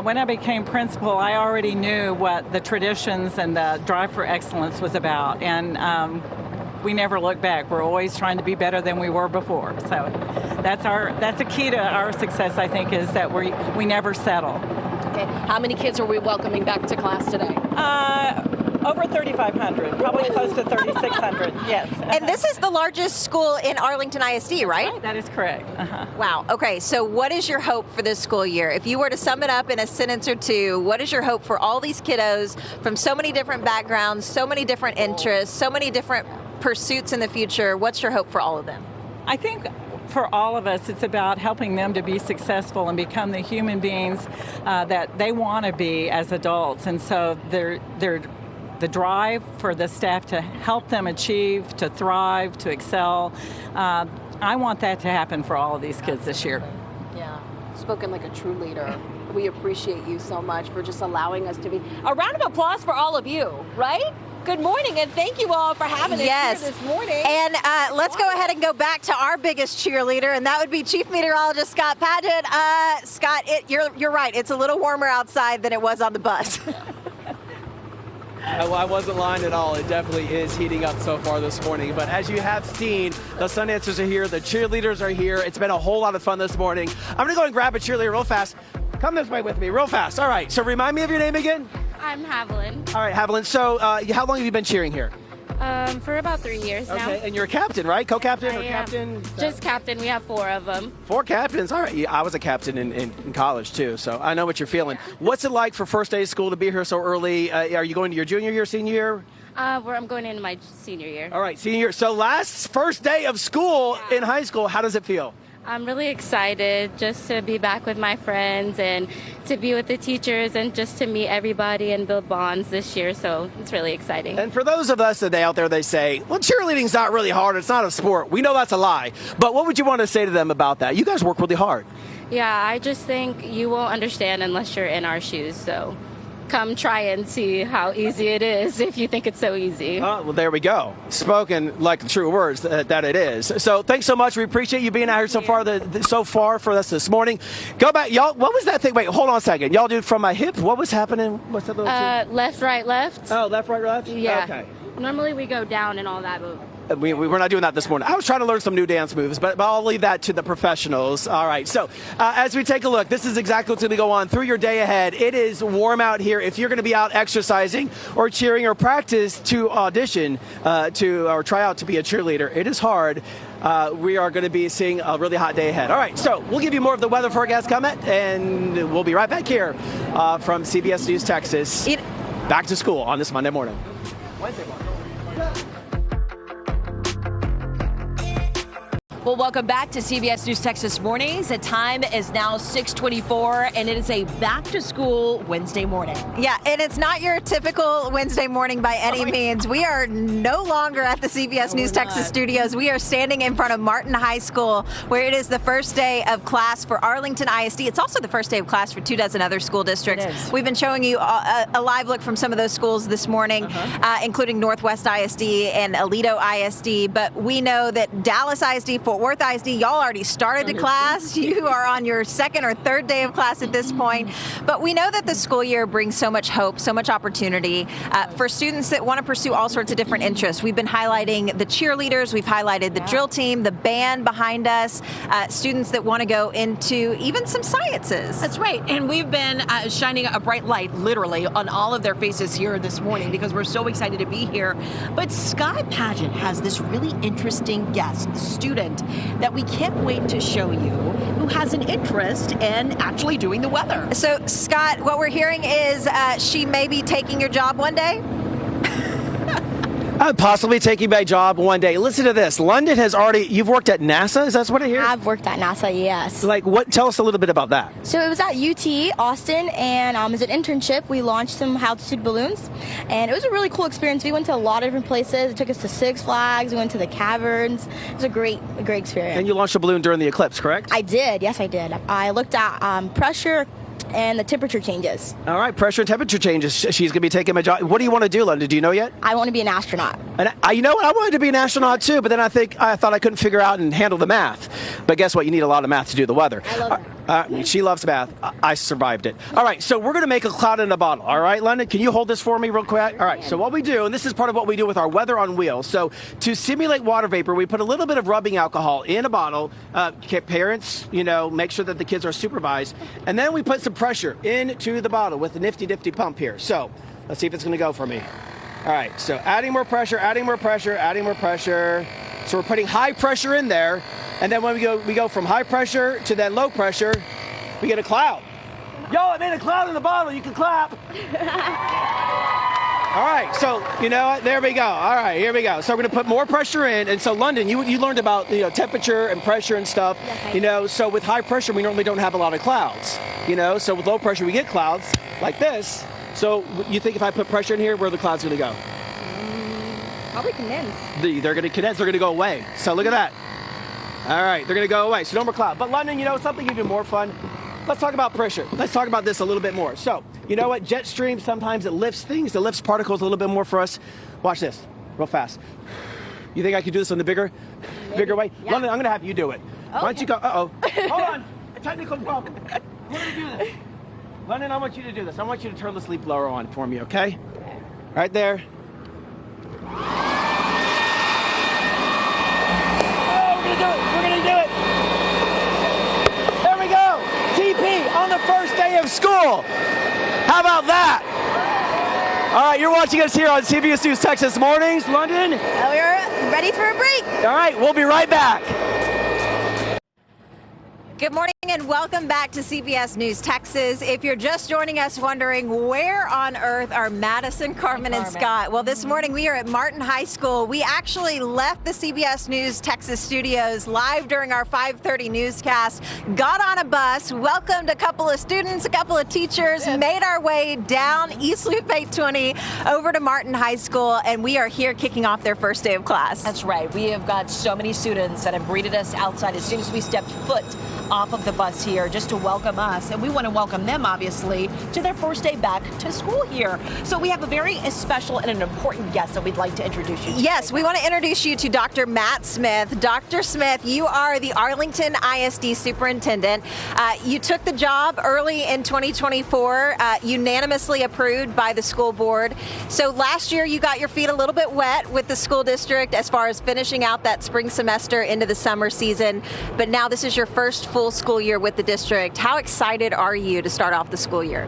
when I became principal, I already knew what the traditions and the drive for excellence was about, and we never look back. We're always trying to be better than we were before. So that's a key to our success, I think, is that we never settle. Okay. How many kids are we welcoming back to class today? Over 3,500, probably close to 3,600, yes. And this is the largest school in Arlington ISD, right? That is correct. Wow. Okay, so what is your hope for this school year? If you were to sum it up in a sentence or two, what is your hope for all these kiddos from so many different backgrounds, so many different interests, so many different pursuits in the future? What's your hope for all of them? I think for all of us, it's about helping them to be successful and become the human beings that they want to be as adults. And so the drive for the staff to help them achieve, to thrive, to excel, I want that to happen for all of these kids this year. Yeah, spoken like a true leader. We appreciate you so much for just allowing us to be. A round of applause for all of you, right? Good morning, and thank you all for having us here this morning. And let's go ahead and go back to our biggest cheerleader, and that would be Chief Meteorologist Scott Paget. Scott, you're right. It's a little warmer outside than it was on the bus. I wasn't lying at all. It definitely is heating up so far this morning. But as you have seen, the Sundancers are here. The cheerleaders are here. It's been a whole lot of fun this morning. I'm going to go and grab a cheerleader real fast. Come this way with me real fast. All right. So remind me of your name again. I'm Haviland. All right, Haviland. So how long have you been cheering here? For about 3 years now. Okay, and you're a captain, right? Co-captain or I am. captain? Just captain. We have 4 of them. 4 captains. All right. Yeah, I was a captain in college, too, so I know what you're feeling. What's it like for first day of school to be here so early? Are you going to your junior year, senior year? I'm going into my senior year. All right, senior year. So first day of school in high school, how does it feel? I'm really excited just to be back with my friends and to be with the teachers and just to meet everybody and build bonds this year. So it's really exciting. And for those of us today out there, they say, well, cheerleading's not really hard. It's not a sport. We know that's a lie. But what would you want to say to them about that? You guys work really hard. Yeah, I just think you won't understand unless you're in our shoes. So come try and see how easy it is if you think it's so easy. Well, there we go. Spoken like the true words that it is. So thanks so much. We appreciate you being out here so far for us this morning. Go back, y'all. What was that thing? Wait, hold on a second. Y'all do from my hip. What was happening? What's that little? Left, right, left. Oh, left, right, left. Yeah. Okay. Normally we go down and all that, but we're not doing that this morning. I was trying to learn some new dance moves, but I'll leave that to the professionals. All right, so as we take a look, this is exactly what's going to go on through your day ahead. It is warm out here. If you're going to be out exercising or cheering or practice to audition or try out to be a cheerleader, it is hard. We are going to be seeing a really hot day ahead. All right, so we'll give you more of the weather forecast comment, and we'll be right back here from CBS News Texas. Back to school on this Monday morning. Wednesday morning. Well, welcome back to CBS News Texas Mornings. The time is now 6:24, and it is a back-to-school Wednesday morning. Yeah, and it's not your typical Wednesday morning by any means. We are no longer at the CBS News Texas studios. We are standing in front of Martin High School, where it is the first day of class for Arlington ISD. It's also the first day of class for 24 other school districts. We've been showing you a live look from some of those schools this morning, including Northwest ISD and Aledo ISD. But we know that Dallas ISD, Fort Worth ISD, y'all already started to class. You are on your second or third day of class at this point. But we know that the school year brings so much hope, so much opportunity for students that want to pursue all sorts of different interests. We've been highlighting the cheerleaders. We've highlighted the drill team, the band behind us, students that want to go into even some sciences. That's right. And we've been shining a bright light, literally, on all of their faces here this morning because we're so excited to be here. But Scott Paget has this really interesting guest, student, that we can't wait to show you, who has an interest in actually doing the weather. So, Scott, what we're hearing is she may be taking your job one day? Possibly taking my job one day. Listen to this. London has you've worked at NASA? Is that what I hear? I've worked at NASA, yes. Like what? Tell us a little bit about that. So it was at UT Austin, and as an internship, we launched some altitude balloons, and it was a really cool experience. We went to a lot of different places. It took us to Six Flags. We went to the caverns. It was a great experience. And you launched a balloon during the eclipse, correct? I did. Yes, I did. I looked at pressure and the temperature changes. All right, pressure and temperature changes. She's going to be taking my job. What do you want to do, London? Do you know yet? I want to be an astronaut. And you know what? I wanted to be an astronaut too, but then I thought I couldn't figure out and handle the math. But guess what? You need a lot of math to do the weather. I love math. She loves math. I survived it. All right, so we're going to make a cloud in a bottle. All right, London, can you hold this for me real quick? All right, so what we do, and this is part of what we do with our weather on wheels. So to simulate water vapor, we put a little bit of rubbing alcohol in a bottle. Parents, make sure that the kids are supervised. And then we put some pressure into the bottle with a nifty pump here. So let's see if it's going to go for me. All right, so adding more pressure, adding more pressure, adding more pressure. So we're putting high pressure in there, and then when we go from high pressure to then low pressure, we get a cloud. Yo, I made a cloud in the bottle. You can clap. All right, so you know what? There we go. All right, here we go. So we're going to put more pressure in, and so London, you learned about temperature and pressure and stuff. Yes, so with high pressure, we normally don't have a lot of clouds. So with low pressure, we get clouds like this. So you think if I put pressure in here, where are the clouds going to go? Probably condense. They're going to condense. They're going to go away. So look at that. All right, they're going to go away. So no more cloud. But London, something even more fun. Let's talk about pressure. Let's talk about this a little bit more. So, you know what? Jet stream, sometimes it lifts things. It lifts particles a little bit more for us. Watch this, real fast. You think I could do this in the bigger way? Yeah. London, I'm going to have you do it. Why don't you go? Uh-oh. Hold on. A technical problem. We're going to do this. London, I want you to do this. I want you to turn the sleep blower on for me, okay? Right there. Oh, we're going to do it. We're going to do it. There we go. TP on the first day of school. How about that? All right, you're watching us here on CBS News Texas Mornings. London? We're ready for a break. All right, we'll be right back. Good morning and welcome back to CBS News Texas. If you're just joining us wondering where on earth are Madison, Carmen, and Scott? Well, this morning we are at Martin High School. We actually left the CBS News Texas studios live during our 5:30 newscast, got on a bus, welcomed a couple of students, a couple of teachers, made our way down East Loop 820 over to Martin High School, and we are here kicking off their first day of class. That's right. We have got so many students that have greeted us outside as soon as we stepped foot off of the bus here just to welcome us, and we want to welcome them obviously to their first day back to school here. So we have a very special and an important guest that we'd like to introduce you to. Yes, we want to introduce you to Dr. Matt Smith. Dr. Smith, you are the Arlington ISD superintendent. You took the job early in 2024, unanimously approved by the school board. So last year you got your feet a little bit wet with the school district as far as finishing out that spring semester into the summer season, but now this is your first full school year with the district. How excited are you to start off the school year?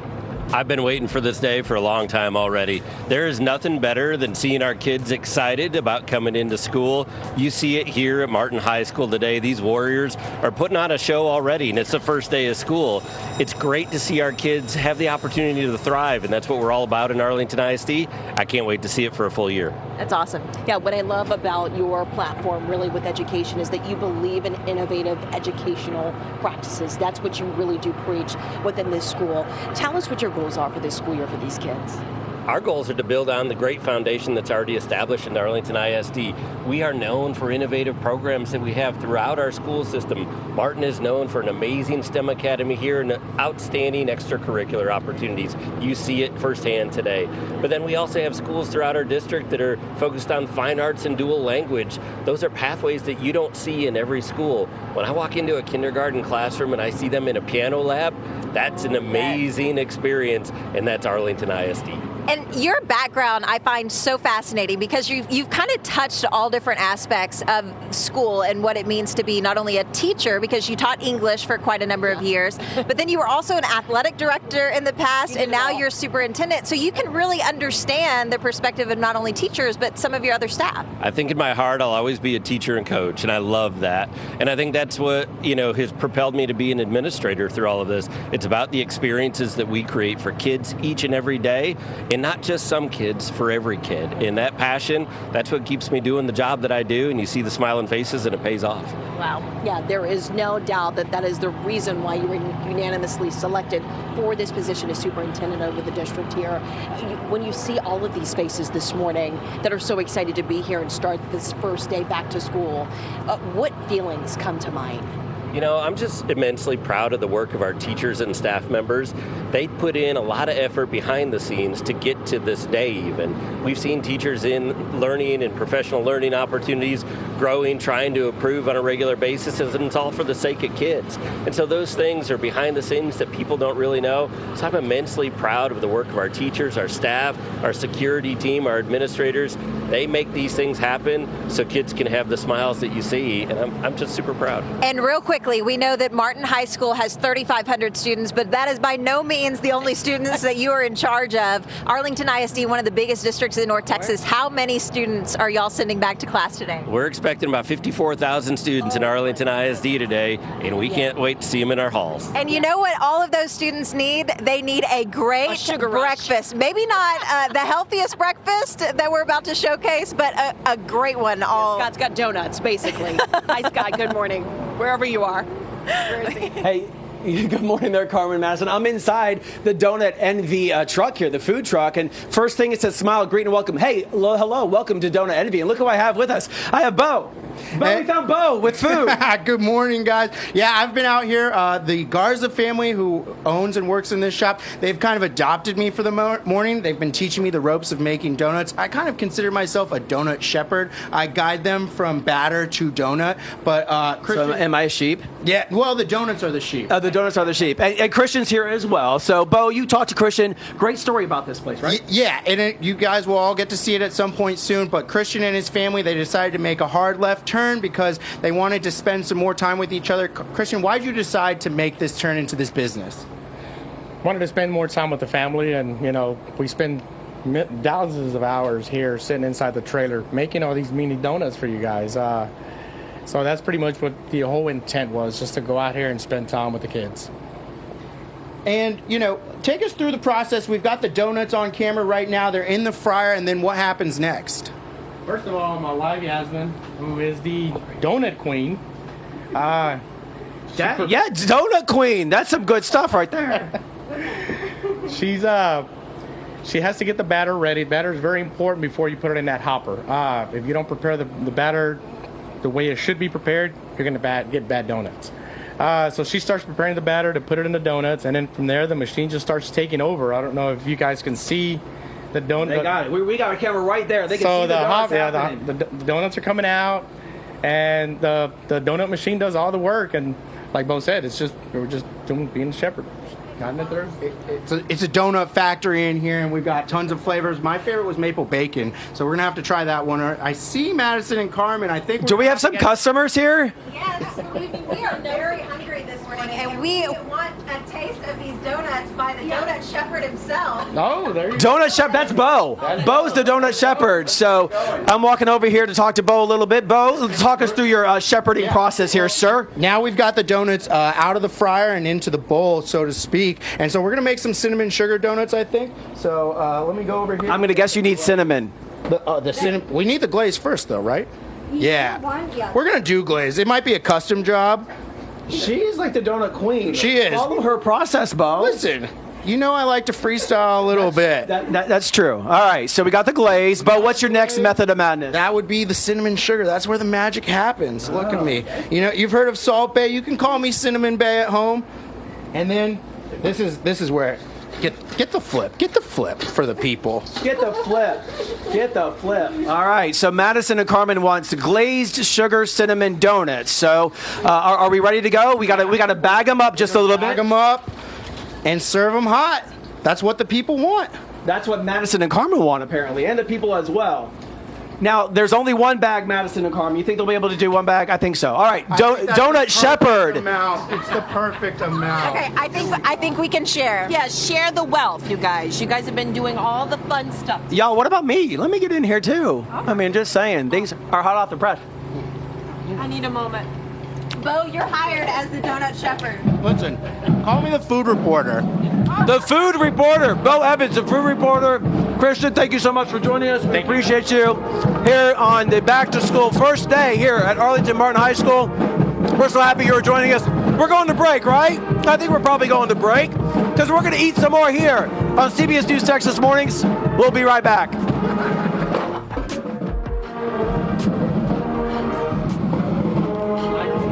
I've been waiting for this day for a long time already. There is nothing better than seeing our kids excited about coming into school. You see it here at Martin High School today. These Warriors are putting on a show already, and it's the first day of school. It's great to see our kids have the opportunity to thrive, and that's what we're all about in Arlington ISD. I can't wait to see it for a full year. That's awesome. Yeah, what I love about your platform really with education is that you believe in innovative educational practices. That's what you really do preach within this school. Tell us what your goals are for this school year for these kids. Our goals are to build on the great foundation that's already established in Arlington ISD. We are known for innovative programs that we have throughout our school system. Martin is known for an amazing STEM academy here and outstanding extracurricular opportunities. You see it firsthand today. But then we also have schools throughout our district that are focused on fine arts and dual language. Those are pathways that you don't see in every school. When I walk into a kindergarten classroom and I see them in a piano lab, that's an amazing experience, and that's Arlington ISD. And your background I find so fascinating because you've kind of touched all different aspects of school and what it means to be not only a teacher, because you taught English for quite a number of years, but then you were also an athletic director in the past, and now you're superintendent. So you can really understand the perspective of not only teachers, but some of your other staff. I think in my heart I'll always be a teacher and coach, and I love that. And I think that's what, has propelled me to be an administrator through all of this. It's about the experiences that we create for kids each and every day, and not just some kids, for every kid. And that passion, that's what keeps me doing the job that I do, and you see the smiling faces and it pays off. Wow. Yeah, there is no doubt that that is the reason why you were unanimously selected for this position as superintendent over the district here. When you see all of these faces this morning that are so excited to be here and start this first day back to school, what feelings come to mind? I'm just immensely proud of the work of our teachers and staff members. They put in a lot of effort behind the scenes to get to this day even. We've seen teachers in learning and professional learning opportunities, growing, trying to improve on a regular basis, and it's all for the sake of kids. And so those things are behind the scenes that people don't really know. So I'm immensely proud of the work of our teachers, our staff, our security team, our administrators. They make these things happen so kids can have the smiles that you see, and I'm just super proud. And real quickly, we know that Martin High School has 3,500 students, but that is by no means the only students that you are in charge of. Arlington ISD, one of the biggest districts in North Texas. How many students are y'all sending back to class today? We're expecting about 54,000 students in Arlington ISD today, and we can't wait to see them in our halls. And you know what all of those students need? They need a great breakfast. Maybe not the healthiest breakfast that we're about to showcase, but a great one. Scott's got donuts, basically. Hi, Scott. Good morning. Wherever you are. Where is he? Hey. Good morning there, Carmen Madison. I'm inside the Donut Envy truck here, the food truck. And first thing it says, smile, greet, and welcome. Hey, hello, welcome to Donut Envy. And look who I have with us. I have Bo. We found Bo with food. Good morning, guys. Yeah, I've been out here. The Garza family, who owns and works in this shop, they've kind of adopted me for the morning. They've been teaching me the ropes of making donuts. I kind of consider myself a donut shepherd. I guide them from batter to donut. But Christian, so am I a sheep? Yeah, well, the donuts are the sheep. The donuts are the sheep. And Christian's here as well. So, Bo, you talked to Christian. Great story about this place, right? Yeah, and you guys will all get to see it at some point soon. But Christian and his family, they decided to make a hard left turn because they wanted to spend some more time with each other. Christian, why did you decide to make this turn into this business? Wanted to spend more time with the family, and, you know, we spend thousands of hours here sitting inside the trailer making all these mini donuts for you guys. So that's pretty much what the whole intent was, just to go out here and spend time with the kids. And, you know, take us through the process. We've got the donuts on camera right now. They're in the fryer, and then what happens next? First of all, my wife, Yasmin, who is the donut queen. Yeah, donut queen. That's some good stuff right there. She has to get the batter ready. Batter is very important before you put it in that hopper. If you don't prepare the batter the way it should be prepared, you're going to get bad donuts. So she starts preparing the batter to put it in the donuts, and then from there the machine just starts taking over. I don't know if you guys can see the donut. They got it. We got a camera right there. They can see the donuts happening. The donuts are coming out, and the donut machine does all the work. And like Bo said, we're just being shepherd. It's a donut factory in here, and we've got tons of flavors. My favorite was maple bacon, so we're gonna have to try that one. I see Madison and Carmen. I think. Do we have some customers here? Yes, we are very hungry this morning, and we want a taste of these donuts by the donut shepherd himself. Oh, there you go. Donut shepherd. That's Bo. Bo's the donut shepherd. So I'm walking over here to talk to Bo a little bit. Bo, talk us through your shepherding process here, sir. Now we've got the donuts out of the fryer and into the bowl, so to speak. And so we're going to make some cinnamon sugar donuts, I think. So let me go over here. I'm going to guess you need cinnamon. The cinnamon. We need the glaze first, though, right? Yeah. We're going to do glaze. It might be a custom job. She's like the donut queen. She is. Follow her process, Bo. Listen, you know I like to freestyle a little bit. That's true. All right, so we got the glaze. Bo, what's your next method of madness? That would be the cinnamon sugar. That's where the magic happens. Look at me. You know, you've heard of Salt Bae. You can call me Cinnamon Bae at home. And then this is where get the flip. Get the flip for the people. Get the flip. Get the flip. All right, so Madison and Carmen wants glazed sugar cinnamon donuts. So are we ready to go? We got to bag them up just a little bit. Bag them up and serve them hot. That's what the people want. That's what Madison and Carmen want, apparently, and the people as well. Now, there's only one bag, Madison and Carmen. You think they'll be able to do one bag? I think so. All right, Donut Shepherd. It's the perfect amount. Okay, I think we can share. Yeah, share the wealth, you guys. You guys have been doing all the fun stuff. Y'all, what about me? Let me get in here, too. I mean, just saying. Things are hot off the press. I need a moment. Bo, you're hired as the donut shepherd. Listen, call me the food reporter. The food reporter, Bo Evans, the food reporter. Christian, thank you so much for joining us. We appreciate you here on the back to school first day here at Arlington Martin High School. We're so happy you're joining us. We're going to break, right? I think we're probably going to break because we're going to eat some more here on CBS News Texas Mornings. We'll be right back.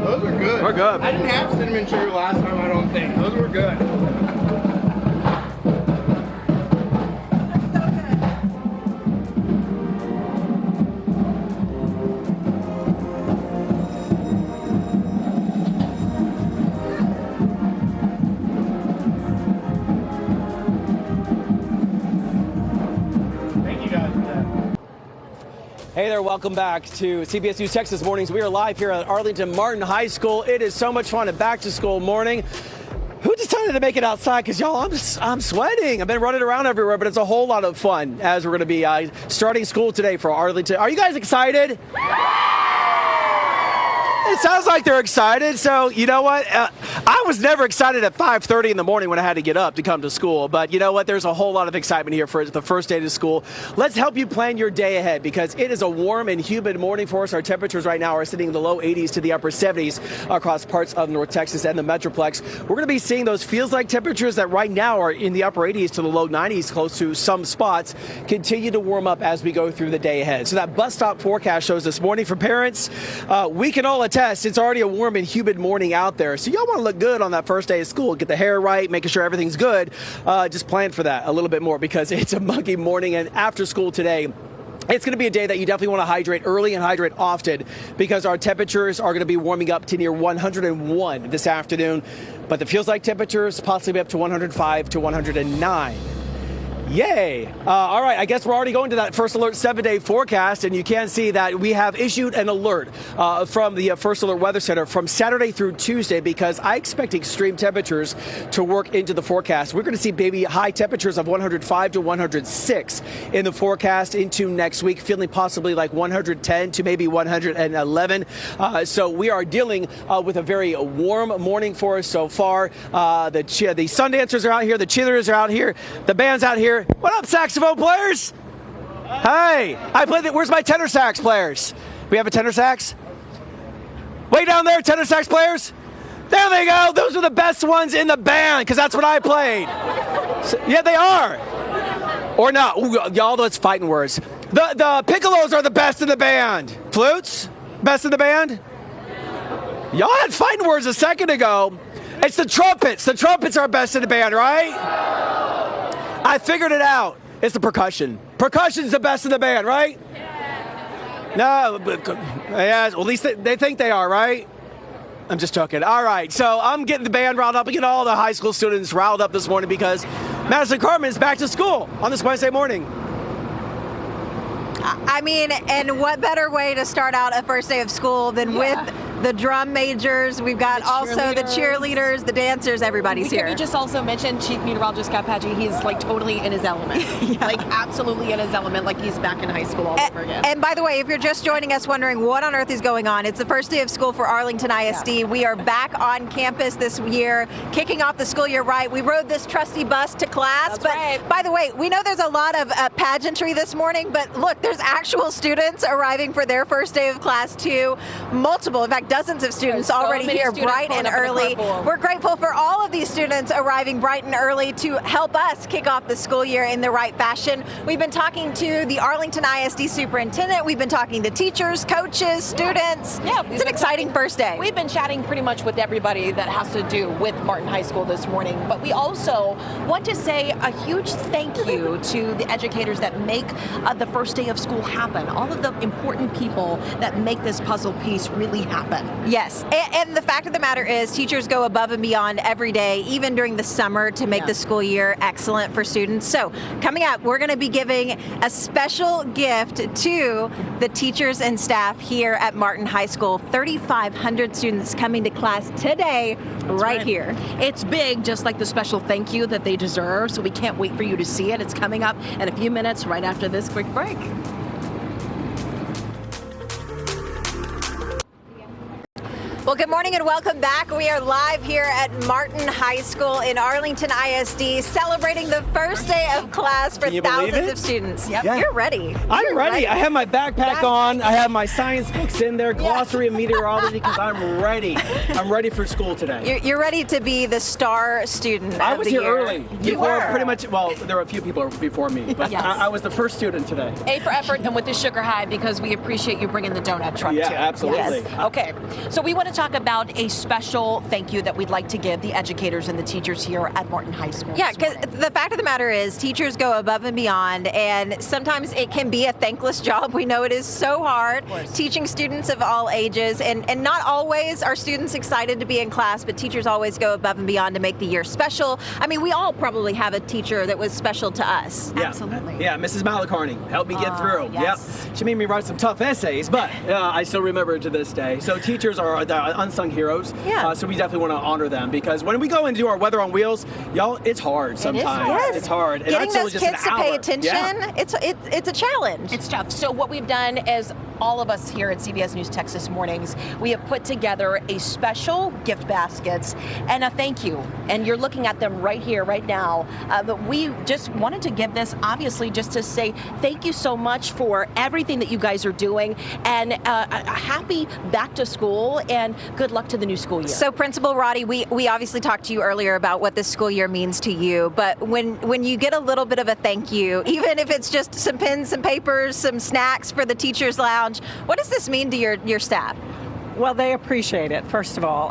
Those are good. We're good. I didn't have cinnamon sugar last time, I don't think. Those were good. Hey there, welcome back to CBS News Texas Mornings. We are live here at Arlington Martin High School. It is so much fun, a back to school morning. Who decided to make it outside? Because y'all, I'm sweating. I've been running around everywhere, but it's a whole lot of fun as we're going to be starting school today for Arlington. Are you guys excited? It sounds like they're excited. So, you know what? I was never excited at 5:30 in the morning when I had to get up to come to school. But you know what? There's a whole lot of excitement here for the first day to school. Let's help you plan your day ahead because it is a warm and humid morning for us. Our temperatures right now are sitting in the low 80s to the upper 70s across parts of North Texas and the Metroplex. We're going to be seeing those feels-like temperatures that right now are in the upper 80s to the low 90s, close to some spots, continue to warm up as we go through the day ahead. So that bus stop forecast shows this morning for parents. We can all attest it's already a warm and humid morning out there. So y'all want to look good on that first day of school, get the hair right, making sure everything's good. Just plan for that a little bit more because it's a muggy morning and after school today. It's going to be a day that you definitely want to hydrate early and hydrate often because our temperatures are going to be warming up to near 101 this afternoon. But the feels like temperatures possibly up to 105 to 109. Yay. All right, I guess we're already going to that First Alert 7-day forecast, and you can see that we have issued an alert from the First Alert Weather Center from Saturday through Tuesday because I expect extreme temperatures to work into the forecast. We're going to see maybe high temperatures of 105 to 106 in the forecast into next week, feeling possibly like 110 to maybe 111. So we are dealing with a very warm morning for us so far. The sun dancers are out here, the cheerleaders are out here, the band's out here. What up, saxophone players? Hey, where's my tenor sax players? We have a tenor sax? Way down there, tenor sax players? There they go. Those are the best ones in the band because that's what I played. So, yeah, they are. Or not. Ooh, y'all, that's fighting words. The piccolos are the best in the band. Flutes? Best in the band? Y'all had fighting words a second ago. It's the trumpets. The trumpets are best in the band, right? I figured it out. It's the percussion. Percussion's the best in the band, right? Yeah. No, but, yeah, well, at least they think they are, right? I'm just joking. All right, so I'm getting the band riled up and getting all the high school students riled up this morning because Madison Carmen is back to school on this Wednesday morning. I mean, and what better way to start out a first day of school than with the drum majors? We've got also the cheerleaders, the dancers, everybody's here. Can we just also mention Chief Meteorologist Scott Padgett? He's like totally in his element. Like absolutely in his element, like he's back in high school all over again. And by the way, if you're just joining us wondering what on earth is going on, it's the first day of school for Arlington ISD. Yeah. We are back on campus this year, kicking off the school year right. We rode this trusty bus to class. By the way, we know there's a lot of pageantry this morning, but look, there's actual students arriving for their first day of class too. Multiple, in fact, dozens of students already here bright and early. We're grateful for all of these students arriving bright and early to help us kick off the school year in the right fashion. We've been talking to the Arlington ISD superintendent. We've been talking to teachers, coaches, students. Yeah, it's an exciting first day. We've been chatting pretty much with everybody that has to do with Martin High School this morning, but we also want to say a huge thank you to the educators that make the first day of school happen. All of the important people that make this puzzle piece really happen. Yes, and the fact of the matter is teachers go above and beyond every day, even during the summer, to make the school year excellent for students. So coming up, we're going to be giving a special gift to the teachers and staff here at Martin High School. 3,500 students coming to class today, right here. It's big, just like the special thank you that they deserve, so we can't wait for you to see it. It's coming up in a few minutes right after this quick break. Well, good morning and welcome back. We are live here at Martin High School in Arlington ISD, celebrating the first day of class for thousands of students. Yep, yeah. You're ready. I'm ready. I have my backpack on. I have my science books in there, glossary of meteorology, because I'm ready. I'm ready for school today. You're ready to be the star student of the year. I was here early. You were? Pretty much, well, there were a few people before me, but I was the first student today. A for effort and with the sugar high because we appreciate you bringing the donut truck too. Yeah, absolutely. Yes. Okay, so we want to talk about a special thank you that we'd like to give the educators and the teachers here at Martin High School. Yeah, because the fact of the matter is teachers go above and beyond, and sometimes it can be a thankless job. We know it is so hard teaching students of all ages, and not always are students excited to be in class, but teachers always go above and beyond to make the year special. I mean, we all probably have a teacher that was special to us. Yeah. Absolutely. Yeah, Mrs. Malacarney helped me get through. Yes. Yep. She made me write some tough essays, but I still remember it to this day. So teachers are the unsung heroes. Yeah. So we definitely want to honor them, because when we go and do our Weather on Wheels, y'all, it's hard sometimes. Yes. It's hard. And Getting that's those just kids an to pay hour. attention, Yeah. it's a challenge. It's tough. So what we've done is all of us here at CBS News Texas Mornings, we have put together a special gift baskets and a thank you. And you're looking at them right here, right now. But we just wanted to give this, obviously, just to say thank you so much for everything that you guys are doing, and a happy back to school and good luck to the new school year. So Principal Roddy, we obviously talked to you earlier about what this school year means to you, but when you get a little bit of a thank you, even if it's just some pens, some papers, some snacks for the teachers lounge, what does this mean to your staff? Well, they appreciate it, first of all.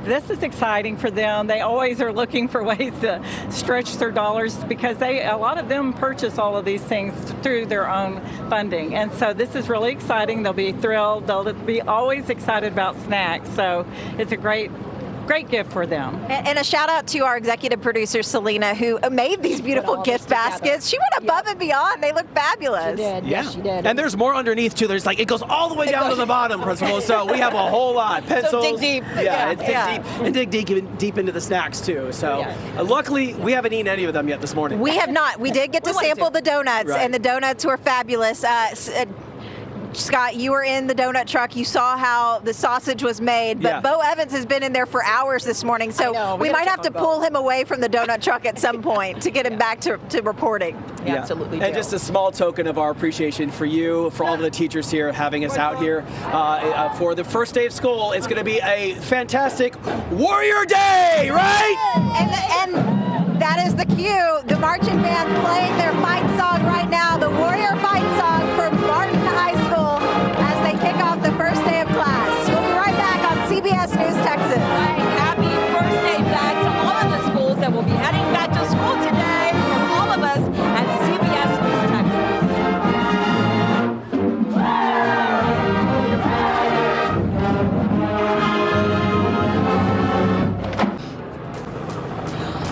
This is exciting for them. They always are looking for ways to stretch their dollars, because a lot of them purchase all of these things through their own funding. And so this is really exciting. They'll be thrilled. They'll be always excited about snacks. So it's a great gift for them. And a shout out to our executive producer, Selena, who made these beautiful gift baskets. She went above and beyond. They look fabulous. She did. Yeah. Yes, she did. And there's more underneath too. There's it goes all the way down to the bottom, Principal. So we have a whole lot. Pencils. So dig deep. Yeah, it's dig deep. And dig deep into the snacks too. So luckily, we haven't eaten any of them yet this morning. We have not. We did get to sample the donuts, Right. and the donuts were fabulous. Scott, you were in the donut truck. You saw how the sausage was made, but Bo Evans has been in there for hours this morning, so we might have to pull him away from the donut truck at some point to get him back to reporting. Yeah, absolutely. And just a small token of our appreciation for you, for all of the teachers here having us out here for the first day of school. It's going to be a fantastic Warrior Day, right? And that is the cue. The marching band playing their fight song right now, the Warrior Fight Song for Martin High School, as they kick off the first day of class. We'll be right back on CBS News Texas. Happy first day back to all of the schools that will be heading back to school today from all of us at CBS News Texas.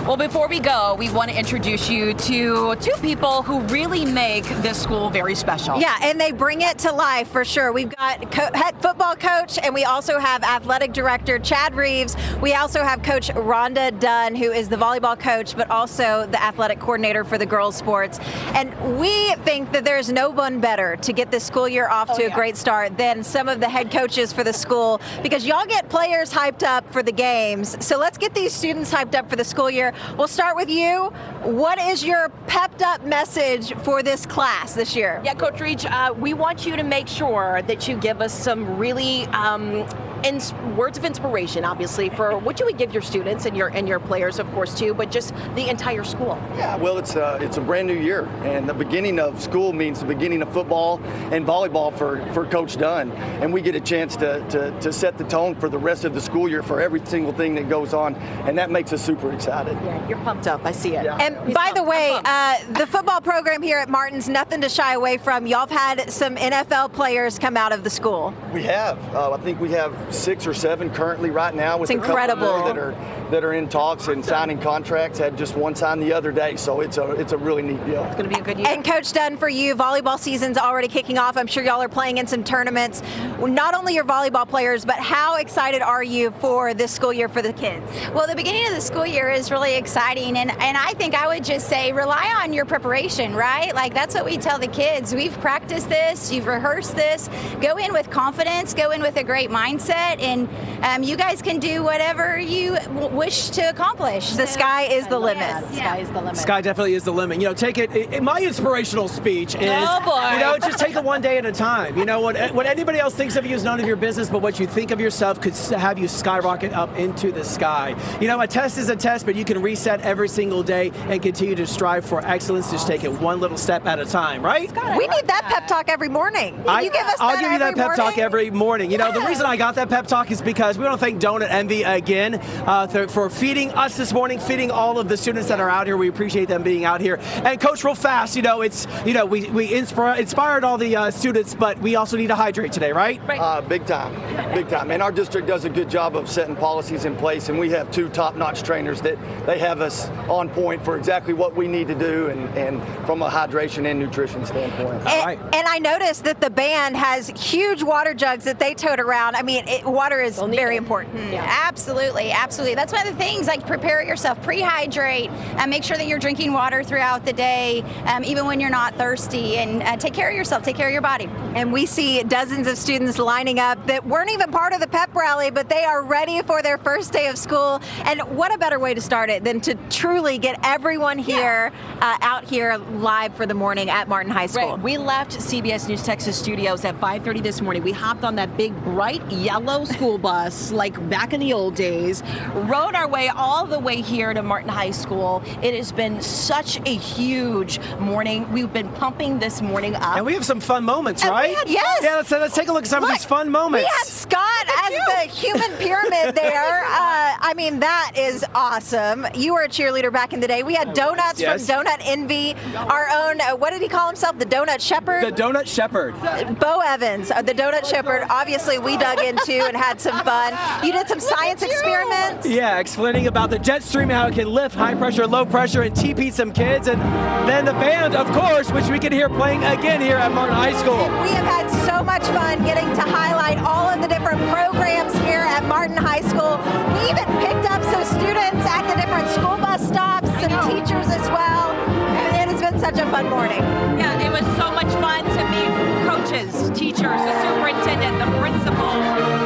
Well, before we go, we want to introduce you to two people who really make this school very special. Yeah, and they bring it to life for sure. We've got head football coach, and we also have athletic director Chad Reeves. We also have Coach Rhonda Dunn, who is the volleyball coach, but also the athletic coordinator for the girls' sports. And we think that there's no one better to get this school year off to a great start than some of the head coaches for the school, because y'all get players hyped up for the games. So let's get these students hyped up for the school year. We'll start with you. What is your pepped up message for this class this year? Yeah, Coach Reach, we want you to make sure that you give us some really words of inspiration, obviously, for what you would give your students and your players, of course, too, but just the entire school. Yeah, well, it's a brand new year, and the beginning of school means the beginning of football and volleyball for Coach Dunn, and we get a chance to set the tone for the rest of the school year for every single thing that goes on, and that makes us super excited. Yeah, you're pumped up. I see it. Yeah. And by the way, the football program here at Martin's nothing to shy away from. Y'all have had some NFL players come out of the school. We have. I think we have 6 or 7 currently right now. With It's incredible. A couple more that are in talks and signing contracts. Had just one signed the other day, so it's a really neat deal. It's going to be a good year. And Coach Dunn, for you, volleyball season's already kicking off. I'm sure y'all are playing in some tournaments. Not only your volleyball players, but how excited are you for this school year for the kids? Well, the beginning of the school year is really exciting, and I think I would just say rely on your preparation, right? Like, that's what we tell the kids. We've practiced this, you've rehearsed this. Go in with confidence, go in with a great mindset, and you guys can do whatever you wish to accomplish. The sky is the limit. Yes, the sky is the limit. Sky definitely is the limit. You know, take it. My inspirational speech is, just take it one day at a time. You know, what anybody else thinks of you is none of your business, but what you think of yourself could have you skyrocket up into the sky. You know, a test is a test, but you can reset every single day and continue to strive for excellence. Just take it one little step at a time, right? We need that pep talk every morning. Can you give us I'll give you that pep talk morning? every morning. You know, the reason I got that that pep talk is because we want to thank Donut Envy again for feeding us this morning, feeding all of the students that are out here. We appreciate them being out here. And Coach, real fast, we inspired all the students, but we also need to hydrate today, right? Big time. And our district does a good job of setting policies in place, and we have 2 top-notch trainers that they have us on point for exactly what we need to do and from a hydration and nutrition standpoint. And I noticed that the band has huge water jugs that they tote around. I mean, water is very important. Yeah. Absolutely. That's one of the things, like prepare yourself, pre-hydrate, and make sure that you're drinking water throughout the day, even when you're not thirsty, and take care of yourself, take care of your body. And we see dozens of students lining up that weren't even part of the pep rally, but they are ready for their first day of school. And what a better way to start it than to truly get everyone here, out here live for the morning at Martin High School. Right. We left CBS News Texas studios at 5:30 this morning. We hopped on that big bright yellow school bus like back in the old days, rode our way all the way here to Martin High School. It has been such a huge morning. We've been pumping this morning up. And we have some fun moments, right? Yes. Yeah, let's take a look at some of these fun moments. We had Scott as the human pyramid there. I mean, that is awesome. You were a cheerleader back in the day. We had donuts from Donut Envy, our own, what did he call himself? The Donut Shepherd? The Donut Shepherd. Bo Evans, the Donut Shepherd. Obviously, we dug into and had some fun. You did some science experiments. Yeah, explaining about the jet stream, how it can lift high pressure, low pressure, and TP some kids. And then the band, of course, which we can hear playing again here at Martin High School. We have had so much fun getting to highlight all of the different programs here at Martin High School. We even picked up some students at the different school bus stops, some teachers as well. And it has been such a fun morning. Yeah, it was so much fun to meet coaches, teachers, the superintendent, the principal,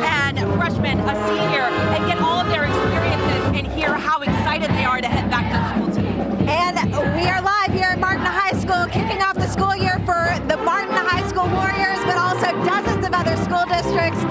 and freshmen, a senior, and get all of their experiences and hear how excited they are to head back to school today. And we are live here at Martin High School, kicking off the school year for the Martin High School Warriors, but also dozens of other school districts.